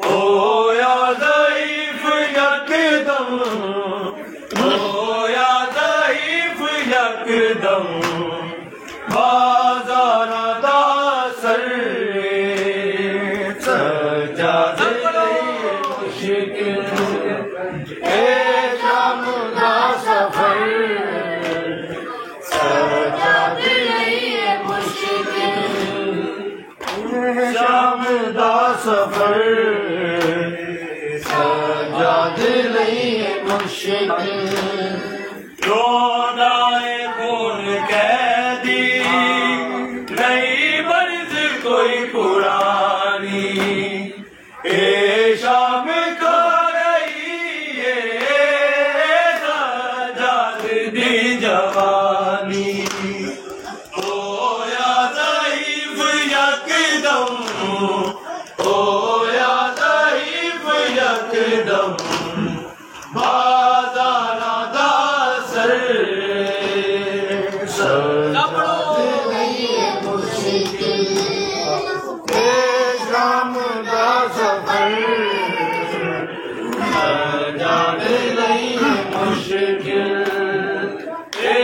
او یا ضعیف یکدم او یا ضعیف یکدم بازار دا سر سجاد نہیں مشکل اے شام دا سفر سجاد نہیں مشکل شام دا سفر سجاد نہیں مشکل رونائے خون قیدی نئی برز کوئی پرانی اے شام کا گئی اے سجاد دی جوانی او یا ضعیف یکدم او یا ضعیف یکدم بازار دا سر سجاد نہیں مشکل اے شام دا سفر سجاد نہیں مشکل اے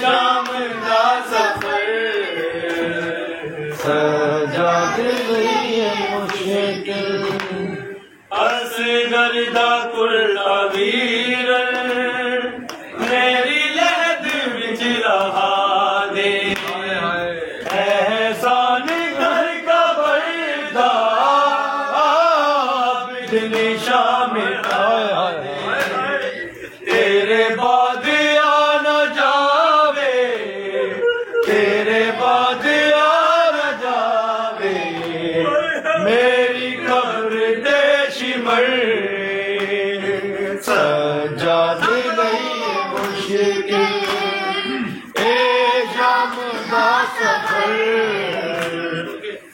شام دا سفر سجاد نہیں مشکل اصغر دا قرآن کل اغیر میری لہد وچ رہا دے احسان کر کا بردہ بدنی شام تیرے بعد آ نہ جاوے تیرے بعد آ نہ جاوے میری قبر دے شمر سجاد نہیں مشکل اے شام دا سفر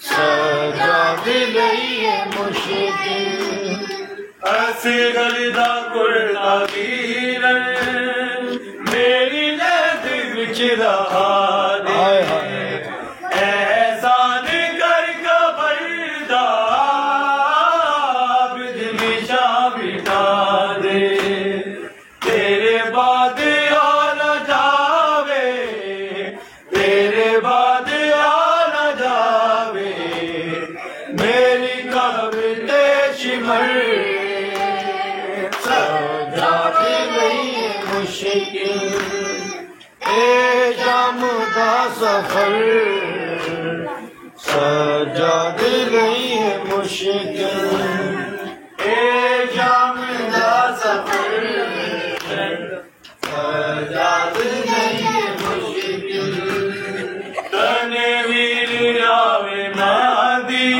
سجاد نہیں مشکل اصغر دا کل اغیر میری لہد وچ رہا دے احسان کر کا بردہ بدنی شام بٹا دے تیرے بعد آ نہ جاوے تیرے بعد آ نہ جاوے میری قبر دے شمر سجاد نہیں مشکل اے شام دا سفر سجاد نہیں مشکل اے شام دا سفر سجاد نہیں مشکل تنویر آوے مہدی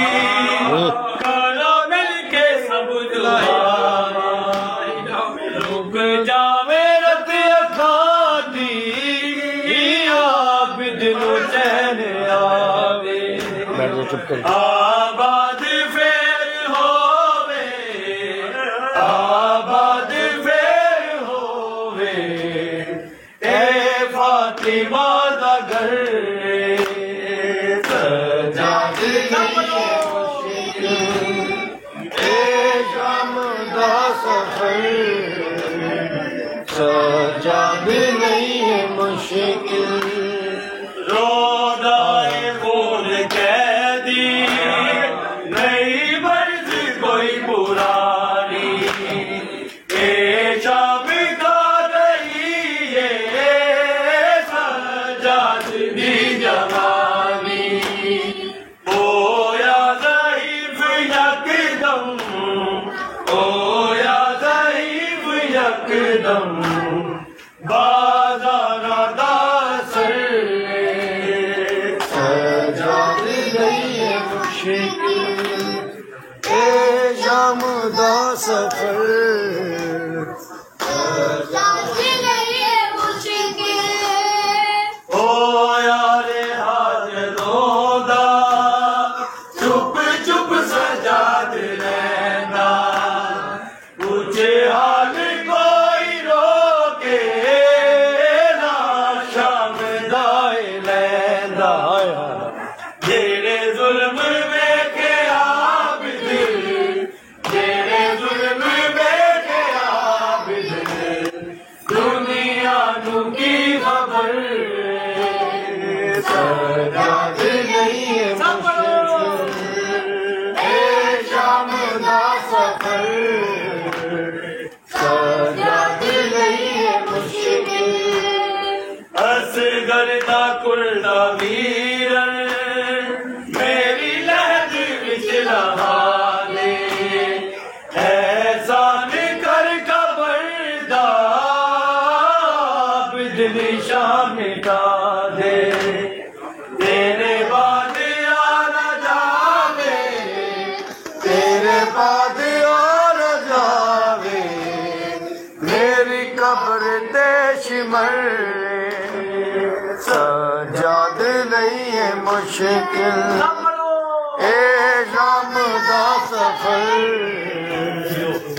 کرو مل کے سب دعا رک جاوے رت اکھاں دی عابد نو چین آوے آباد پھر ہووے آباد پھر ہووے اے فاطمہ دا گھر سجاد نہیں اے شام دا سفر سجاد نہیں مشکل رودائے خون قیدی نہیں برز کوئی پرانی اے شام کا رہی ہے سجاد دی جوانی او یا ضعیف یکدم او یا ضعیف یکدم بازارہ دا سر سجاد نہیں مشکل اے شام دا سفر سجاد نہیں مشکل او یار حاجتوں دا چپ چپ سجاد رہنا پوچھے حال کوئی روکے نہ شام دائے لیندہ جیڑے ظلم ویکھے عابد جیڑے ظلم ویکھے عابد دنیا نو کی خبر سجاد نہیں مشکل اے شام دا سفر سجاد نہیں مشکل اصغر دا کل اغیر میری لہد وچ رہا دے احسان کر کا بردہ بدنی شام مٹا دے تیرے بعد آ نہ جاوے تیرے بعد آ نہ جاوے میری قبر دے شمر سجاد نہیں ہے مشکل اے شام دا سفر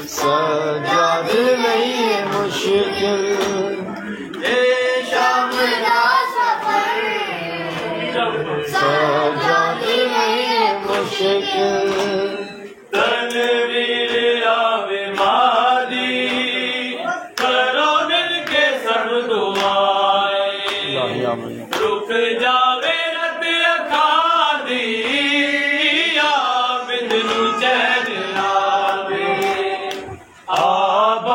سجاد نہیں ہے مشکل اے شام دا سفر سجاد نہیں ہے مشکل تنویر آوے مہدی کرو مل کے سب دعائیں رک جاوے رت اکھاں دی عابد نو چین آوے آباد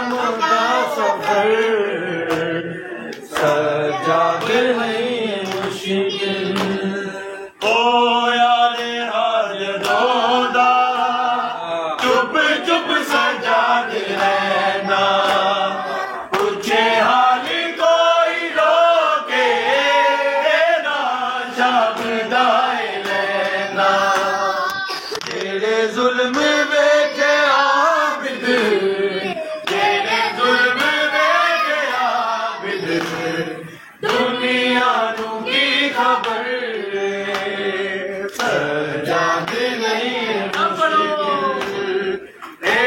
شام دا سفر سجاد نہیں مشکل او یار حاج دودا چپ چپ سجاد رہنا پوچھے حال کوئی روکے نہ شام دائے لینا تیرے ظلم بیٹھے عابد تیرے ظلم بیٹھے عابد دنیا نو کی خبر سجاد نہیں مشکل اے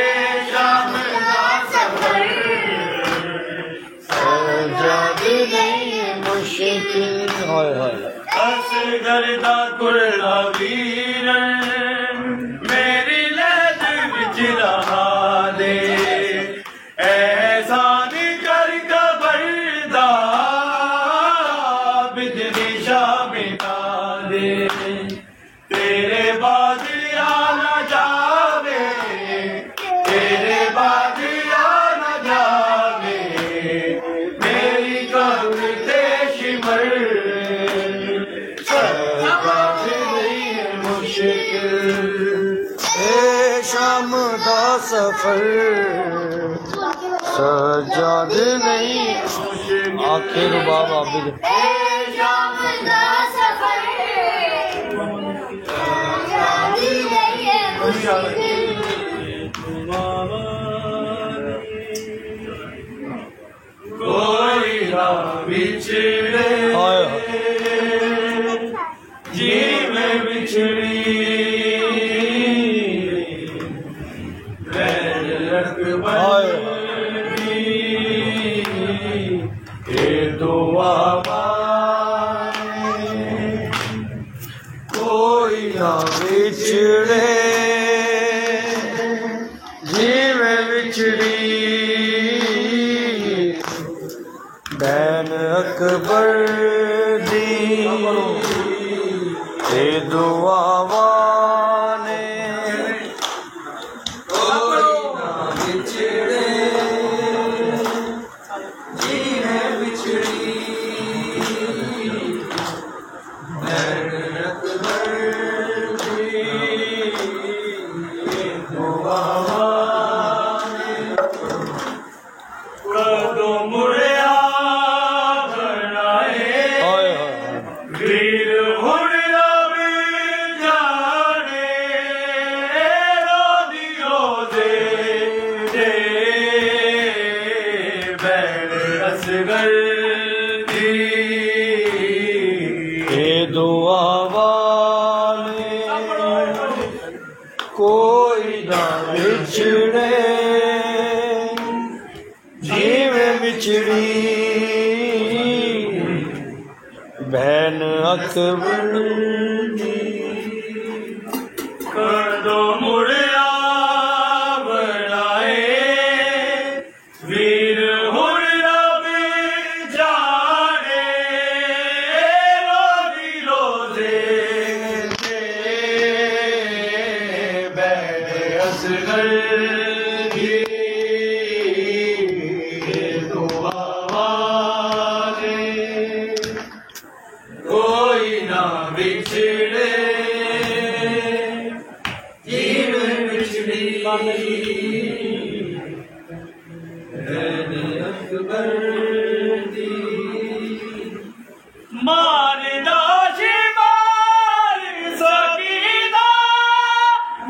شام دا سفر سجاد نہیں مشکل اصغر دا کڑا ویرن میری لہد وچ رہا دے احسان کر قبر دا بدنی شام دا دے تیرے بعد آنا جاوے تیرے بعد آنا جاوے میری قبر تے شمر سجاد نہیں مشکل اے شام دا سفر سجاد نہیں مشکل آخر باب عابد شام دا سفر جادی نہیں مشکل کوئی نہ بچھڑے جی میں بچھڑی بین اکبر دی اے دعا مانے کوئی نہ بچھڑے جی میں بچھڑی بین اکبر دی اے دعا وانے کوئی نہ بچھڑے جی میں بچھڑی بین اکبر دی اے دعا وانے کدوں مڑیا بنائے ویر ہن رب جانے رودی روزے دے بین اصغر دی اے دعا والے کوئی نہ بچھڑے جی میں بچھڑی بین اکبر دی کر دو مڑیا بنائے ویر ہن رب جانے رودی روزے دے بین اصغر دی اے دعا والے کوئی نہ بچھڑے جی میں بچھڑی بین اکبر دی مار داشی مار سکینہ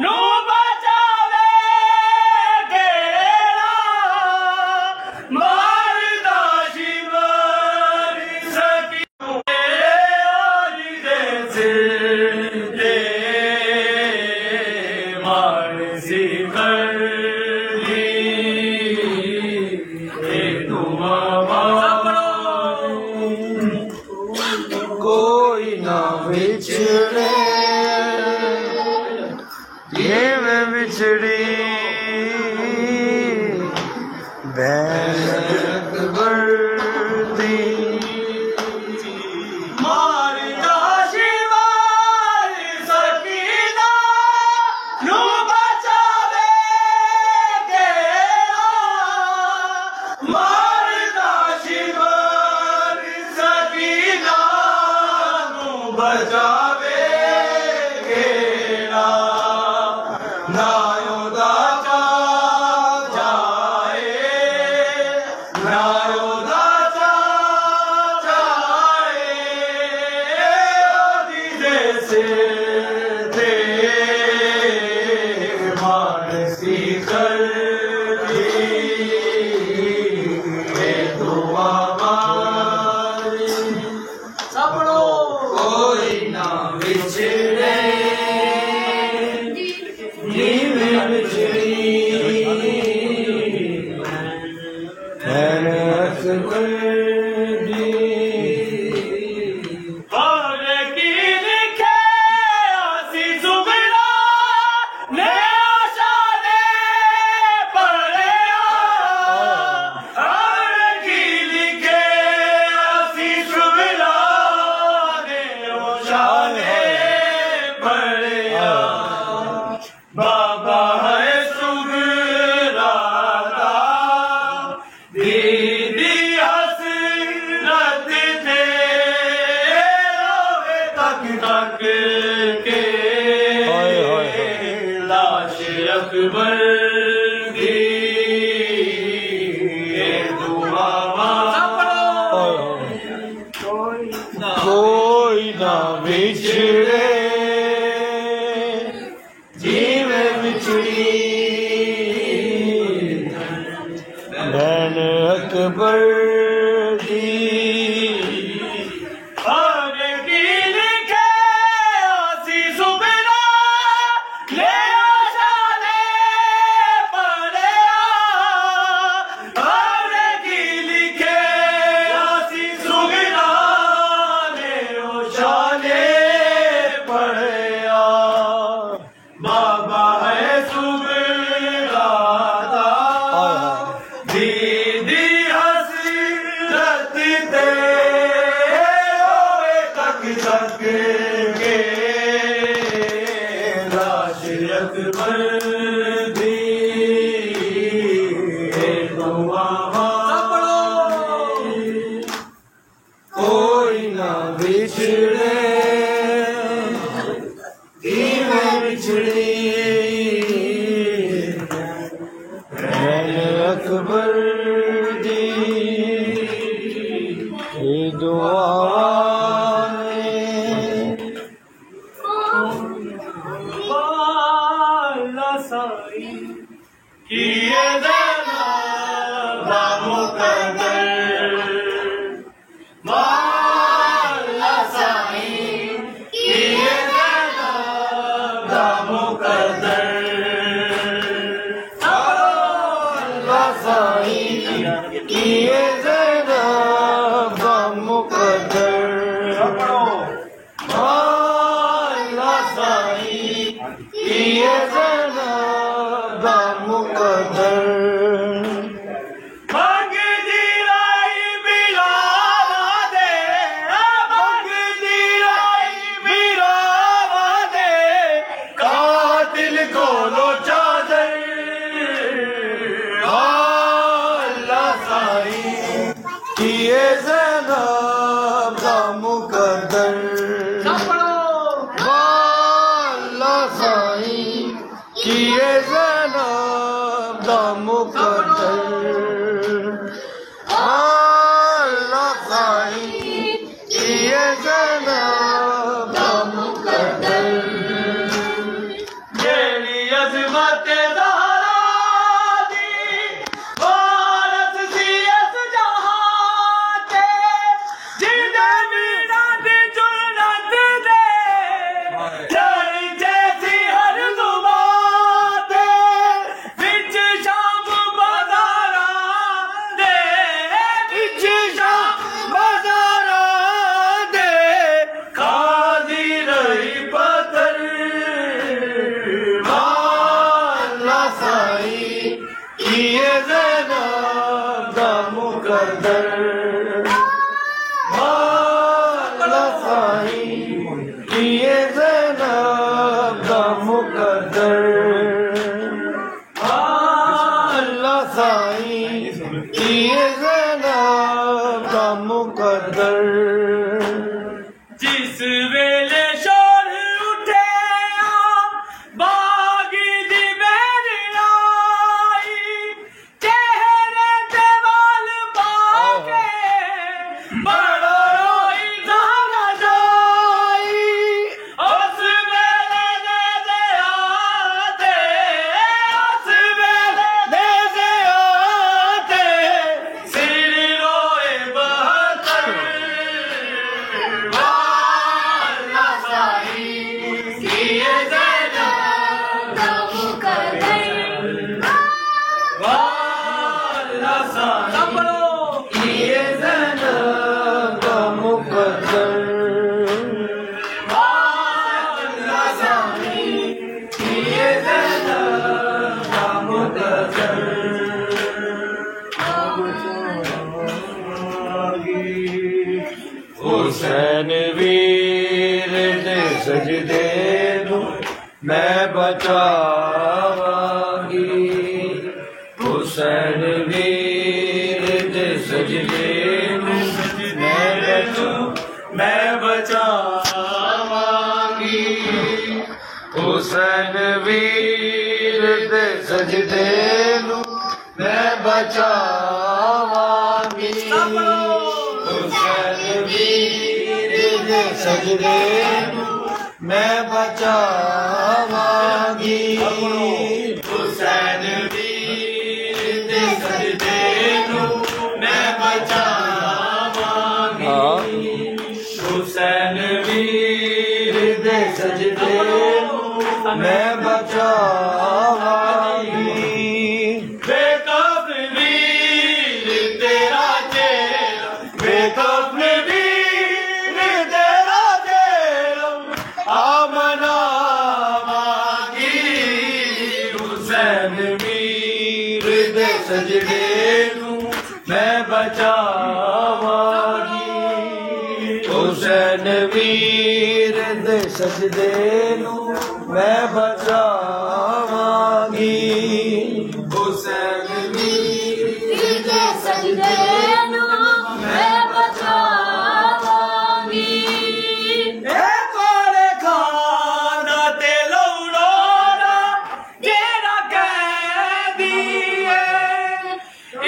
نو بچاوے گیڑا مار داشی مار سکینہ آج دے سر دے مار سی کر دی اے دعا کوئی نہ بچھڑے یہ میں بچھڑی بین اکبر دی مار داشی مار سکینہ نو بچاوے گیڑا ایسی کردی اے دعا ماری کوئی نہ بچھڑے جی میں بچھڑی کوئی نہ بچھڑے جی میں بچھڑی بین اکبر دی کوئی نہ بچھڑے جی میں بچھڑی بین اکبر دی دعا کیے دینا بامقدر مولا سائیں کیے دینا بامقدر مولا سائیں کیے دینا بامقدر مولا سائیں کیے دینا بامقدر کیے زینب دا مقدر والا سائیں کیے زینب دا مقدر والا سائیں کیے زینب دا مقدر میری عظمت کیے زینب دا مقدر والا سائیں کیے زینب دا مقدر والا سائیں کیے زینب دا مقدر جس ویلے شور اٹھے باغی دی میری آئی چہرے تے وال پاکے بڑا روئی زہرا جائی اس ویلے دے دے آتے اس حسین ویر دے سجدے نو میں بچاواں گی حسین ویر دے سجدے نو میں بچاواں گی حسین ویر دے سجدے نو میں بچاواں گی حسین ویر دے سجدے نو میں بچاواں گی حسین ویر دے سجدے نو میں بچاواں گی حسین ویر دے سجدے نو میں بچاواں گی بے کفن ویر تیرا چہرہ بے کفن ویر تیرا چہرہ مناواں گی حسین ویر دے سجدے نو میں بچاواں گی حسین ویر دے سجدے نو میں بچاواں گی حسین ویر دے سجدے نو میں بچاواں گی اے کوڑے کھانا تے لوڑوڑا جیڑا قیدی ہے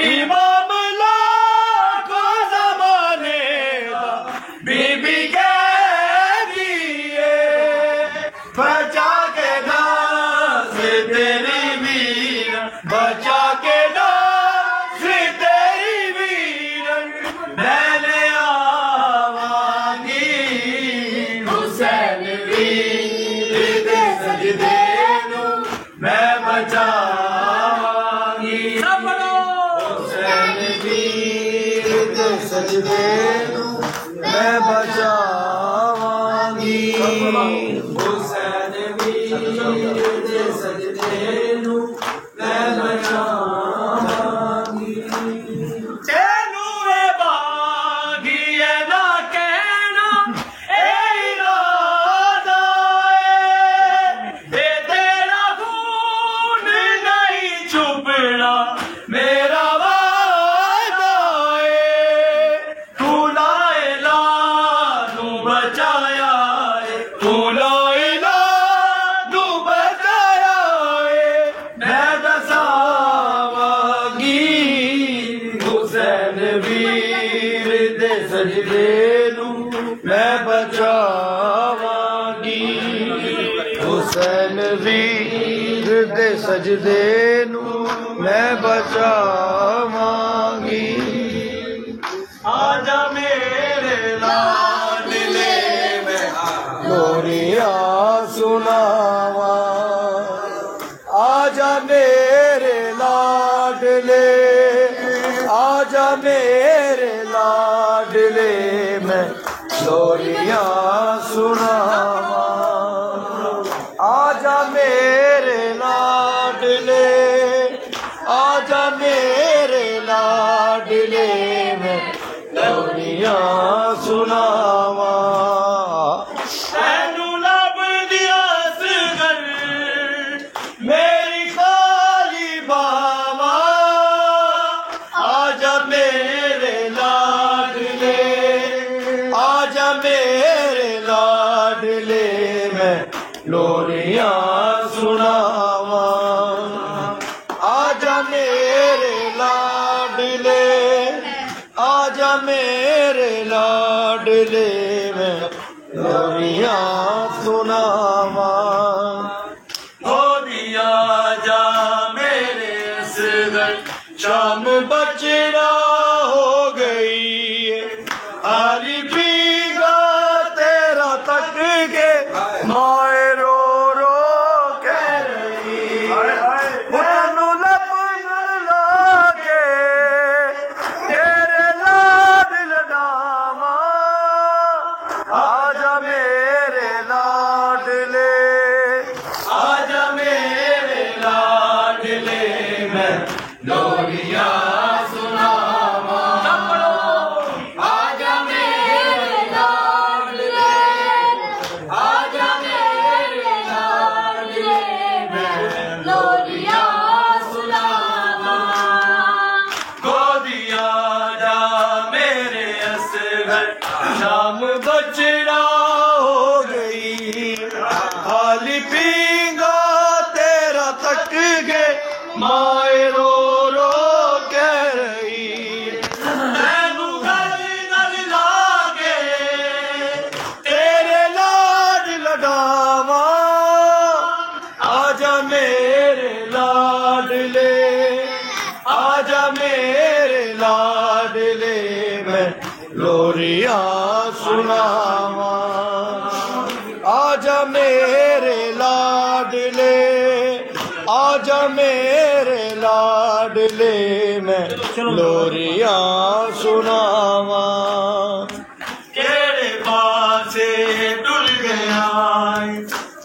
امام لاکھو زمانے دا بی بی قیدی ہے بچا کے ناز تیری ویر بچا کے ناز تیری ویر میں لے آواں گی حسین ویر دے سجدے نو میں بچاواں گی حسین ویر دے سجدے نو میں بچاواں گی حسین ویر دے سجدے نو میں بچاواں گی تینوں اے باغی اے نہ کہنا اے ارادہ اے تیرا خون نہیں چھپنا میرا وعدہ اے تو لا الہ نو بچایا اے تو لا الہ نو بچایا اے میں دساواں گی حسین ویر دے سجدے نو میں بچاواں گی حسین ویر دے سجدے نو میں بچاواں گی آجا میرے لاڈلے میں لوریاں سناواں آجا میرے لاڈلے آجا میرے لاڈلے میں لوریاں سناواں آجا میرے لاڈلے آجا میرے لاڈلے میں لوریاں سناواں تینوں لب دیا سگر میری خالی باواں آجا میرے لاڈلے آجا میرے لاڈلے میں لوریاں سناواں آجا میرے لاڈلے آجا میرے لاڈلے میں لوریاں سناواں ہو دیا جا میرے اصغر شام بچڑا ہو گئی آری پیگا تیرا تک کے مائے رو رو کہہ رہی تینوں لب لا کے تیرے لاڈ لڈاواں آجا میرے لاڈلے آجا میرے لاڈلے میں لوریاں سناواں آجا میرے لاڈلے آجا میرے لاڈلے میں لوریاں سناواں گودیا جا میرے اصغر شام بچڑا ہو گئی خالی پینگا تیرا تک گئے مائے رو رو کہہ رہی تینو گل نل لاگے تیرے لاڈ لڈاواں آجا میرے لاڈلے آجا میرے لاڈلے میں لوریاں سناواں آجا میرے لاڈلے آجا میرے لاڈلے میں لوریاں سناواں کیڑے پاسے ڈل گیا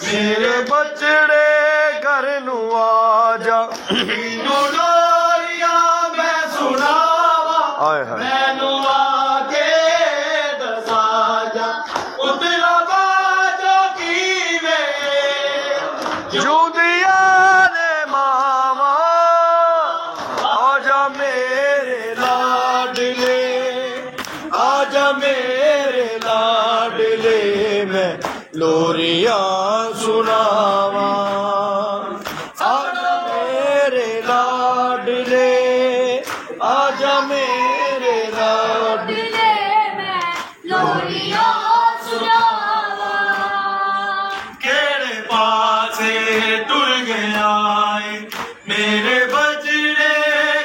میرے بچڑے گھر نو آجا نو لوریاں میں سناواں مینو آگے دسا جا اتلا باجا کیویں جودیا نے ماوا آجا میرے لاڈلے آجا میرے لاڈلے میں لوریاں سناواں آجا میرے لاڈلے آجا میرے لاڈلے میں لوریاں سناواں کیڑے پاسے ٹر گیا میرے بچڑے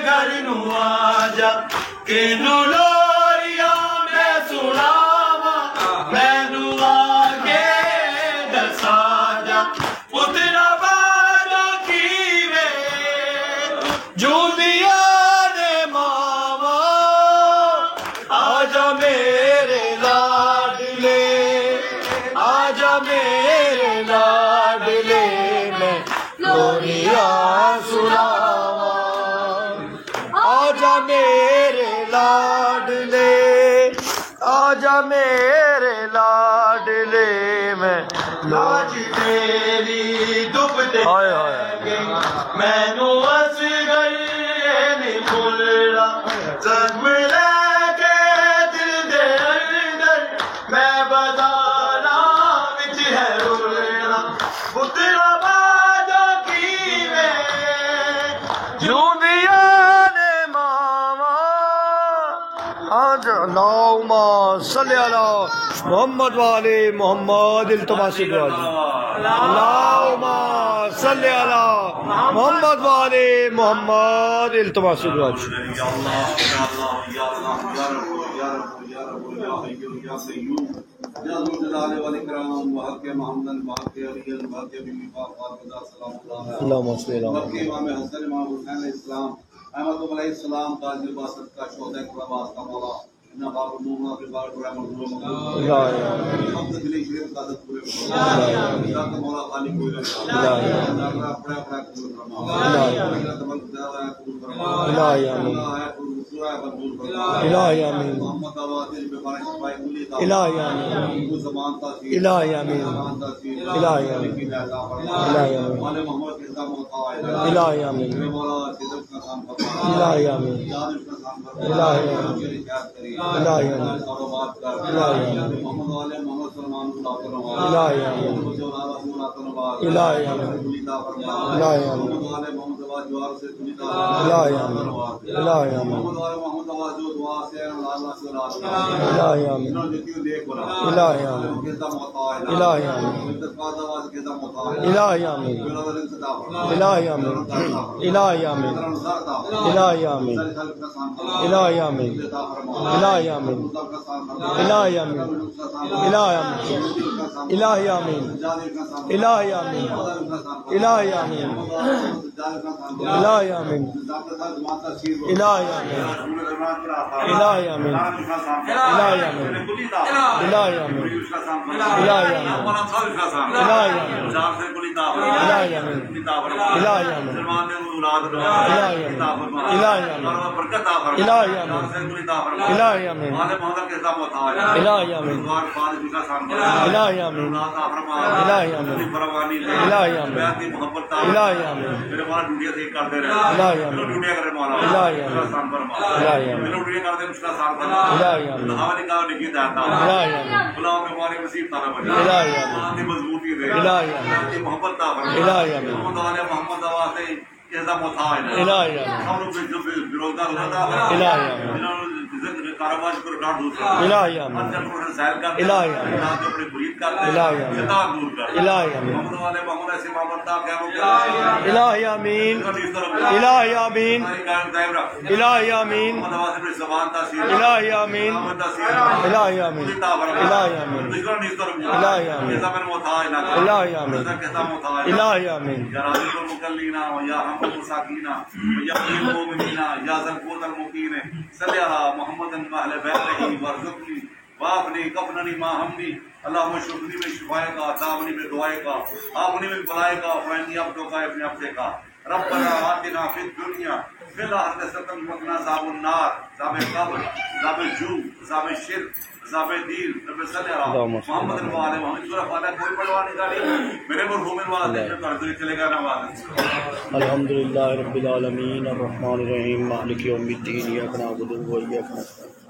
گھر نو آجا کینو لوریاں میں سناواں مینو آگے دسا جا پترا باجا کیویں جودیا نے ماوا آجا میرے لاڈلے آجا میرے لاڈلے میں لوریاں سناواں آجا میرے لاڈلے آجا میرے لاڈلے میں لاج تیری ڈبتے مینو اصغر نہیں بھولنا زخم لے کے دل دے اندر میں بازاراں وچ ہے رولنا پترا باجا کیویں جودیا نے ماوا آجا اللہم صلی علی محمد والے محمد التماس دعا جی اللہم صلی علی محمد والے محمد التماس دعا جی اللہم صلی علی احمد علیہ السلام تاج الباسط کا شہدہ کا واسطہ مولا انہا باب المومنہ کے بار پر احمد حمد دلی شریف قادت پورے ذات مولا خالق کوئی رہا اپنے اپنے قبول فرما الہی آمین الہی آمین محمد آوازی بفارش پائی ملی الہی آمین زمان تاثیر الہی آمین الہی آمین الہی آمین والے محمد کے حساب مطاعہ الہی آمین مولا صدق کا خان فرما الہی آمین جانب کا خان فرما الہی آمین الہی آمین کاروبار کر الہی آمین محمد والے محمد سلمان اللہ فرما الہی آمین الہی آمین الہی آمین محمد والے محمد آواز جوار سے سنیتا الہی آمین الہی آمین محمد والے محمد آواز جو دعا سے اللہ سے الہی آمین الہی آمین الہی آمین الہی آمین الہی آمین الہی آمین الہی آمین الہی آمین الہی آمین الہی آمین الہی آمین الہی آمین الہی آمین الہی آمین الہی آمین الہی آمین الہی آمین الہی آمین الہی آمین الہی آمین الہی آمین الہی آمین الہی آمین الہی آمین الہی آمین الہی آمین الہی آمین الہی آمین الہی آمین الہی آمین الہی آمین الہی آمین الہی الہی آمین الہی آمین الہی آمین الہی آمین الہی آمین الہی آمین الہی آمین الہی آمین الہی آمین وافنی کفننی ما ہمنی اللہم شکری میں شفائے کا دامنی میں دعائے کا آمنی میں بلائے کا فینی عبدوں کا ابن عبدے کا ربنا آتنا فی الدنیا فی الآخرۃ حسنۃ وقنا عذاب النار عذاب قبر عذاب جو عذاب شرک عذاب دین رب صلی اللہ محمد وعلى محمد سورہ فاتحہ کوئی پڑھوانے کا نہیں میرے مرحوم والد میں کر دے چلے گا نواز الحمدللہ رب العالمین الرحمن الرحیم مالک یوم الدین ایاک نعبد و ایاک نستعین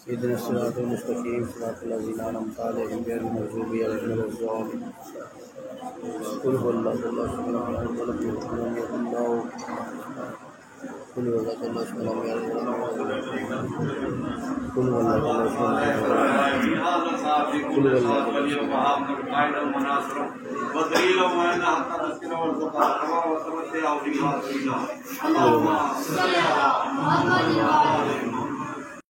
اهدنا الصراط المستقیم صراط الذین انعمت علیہم غیر المغضوب علیہم ولا الضالین قل هو الله احد الله ولم يكن له كفوا قل هو الله احد الله ولم يكن له قل هو الله اللهم صل على محمد وعلى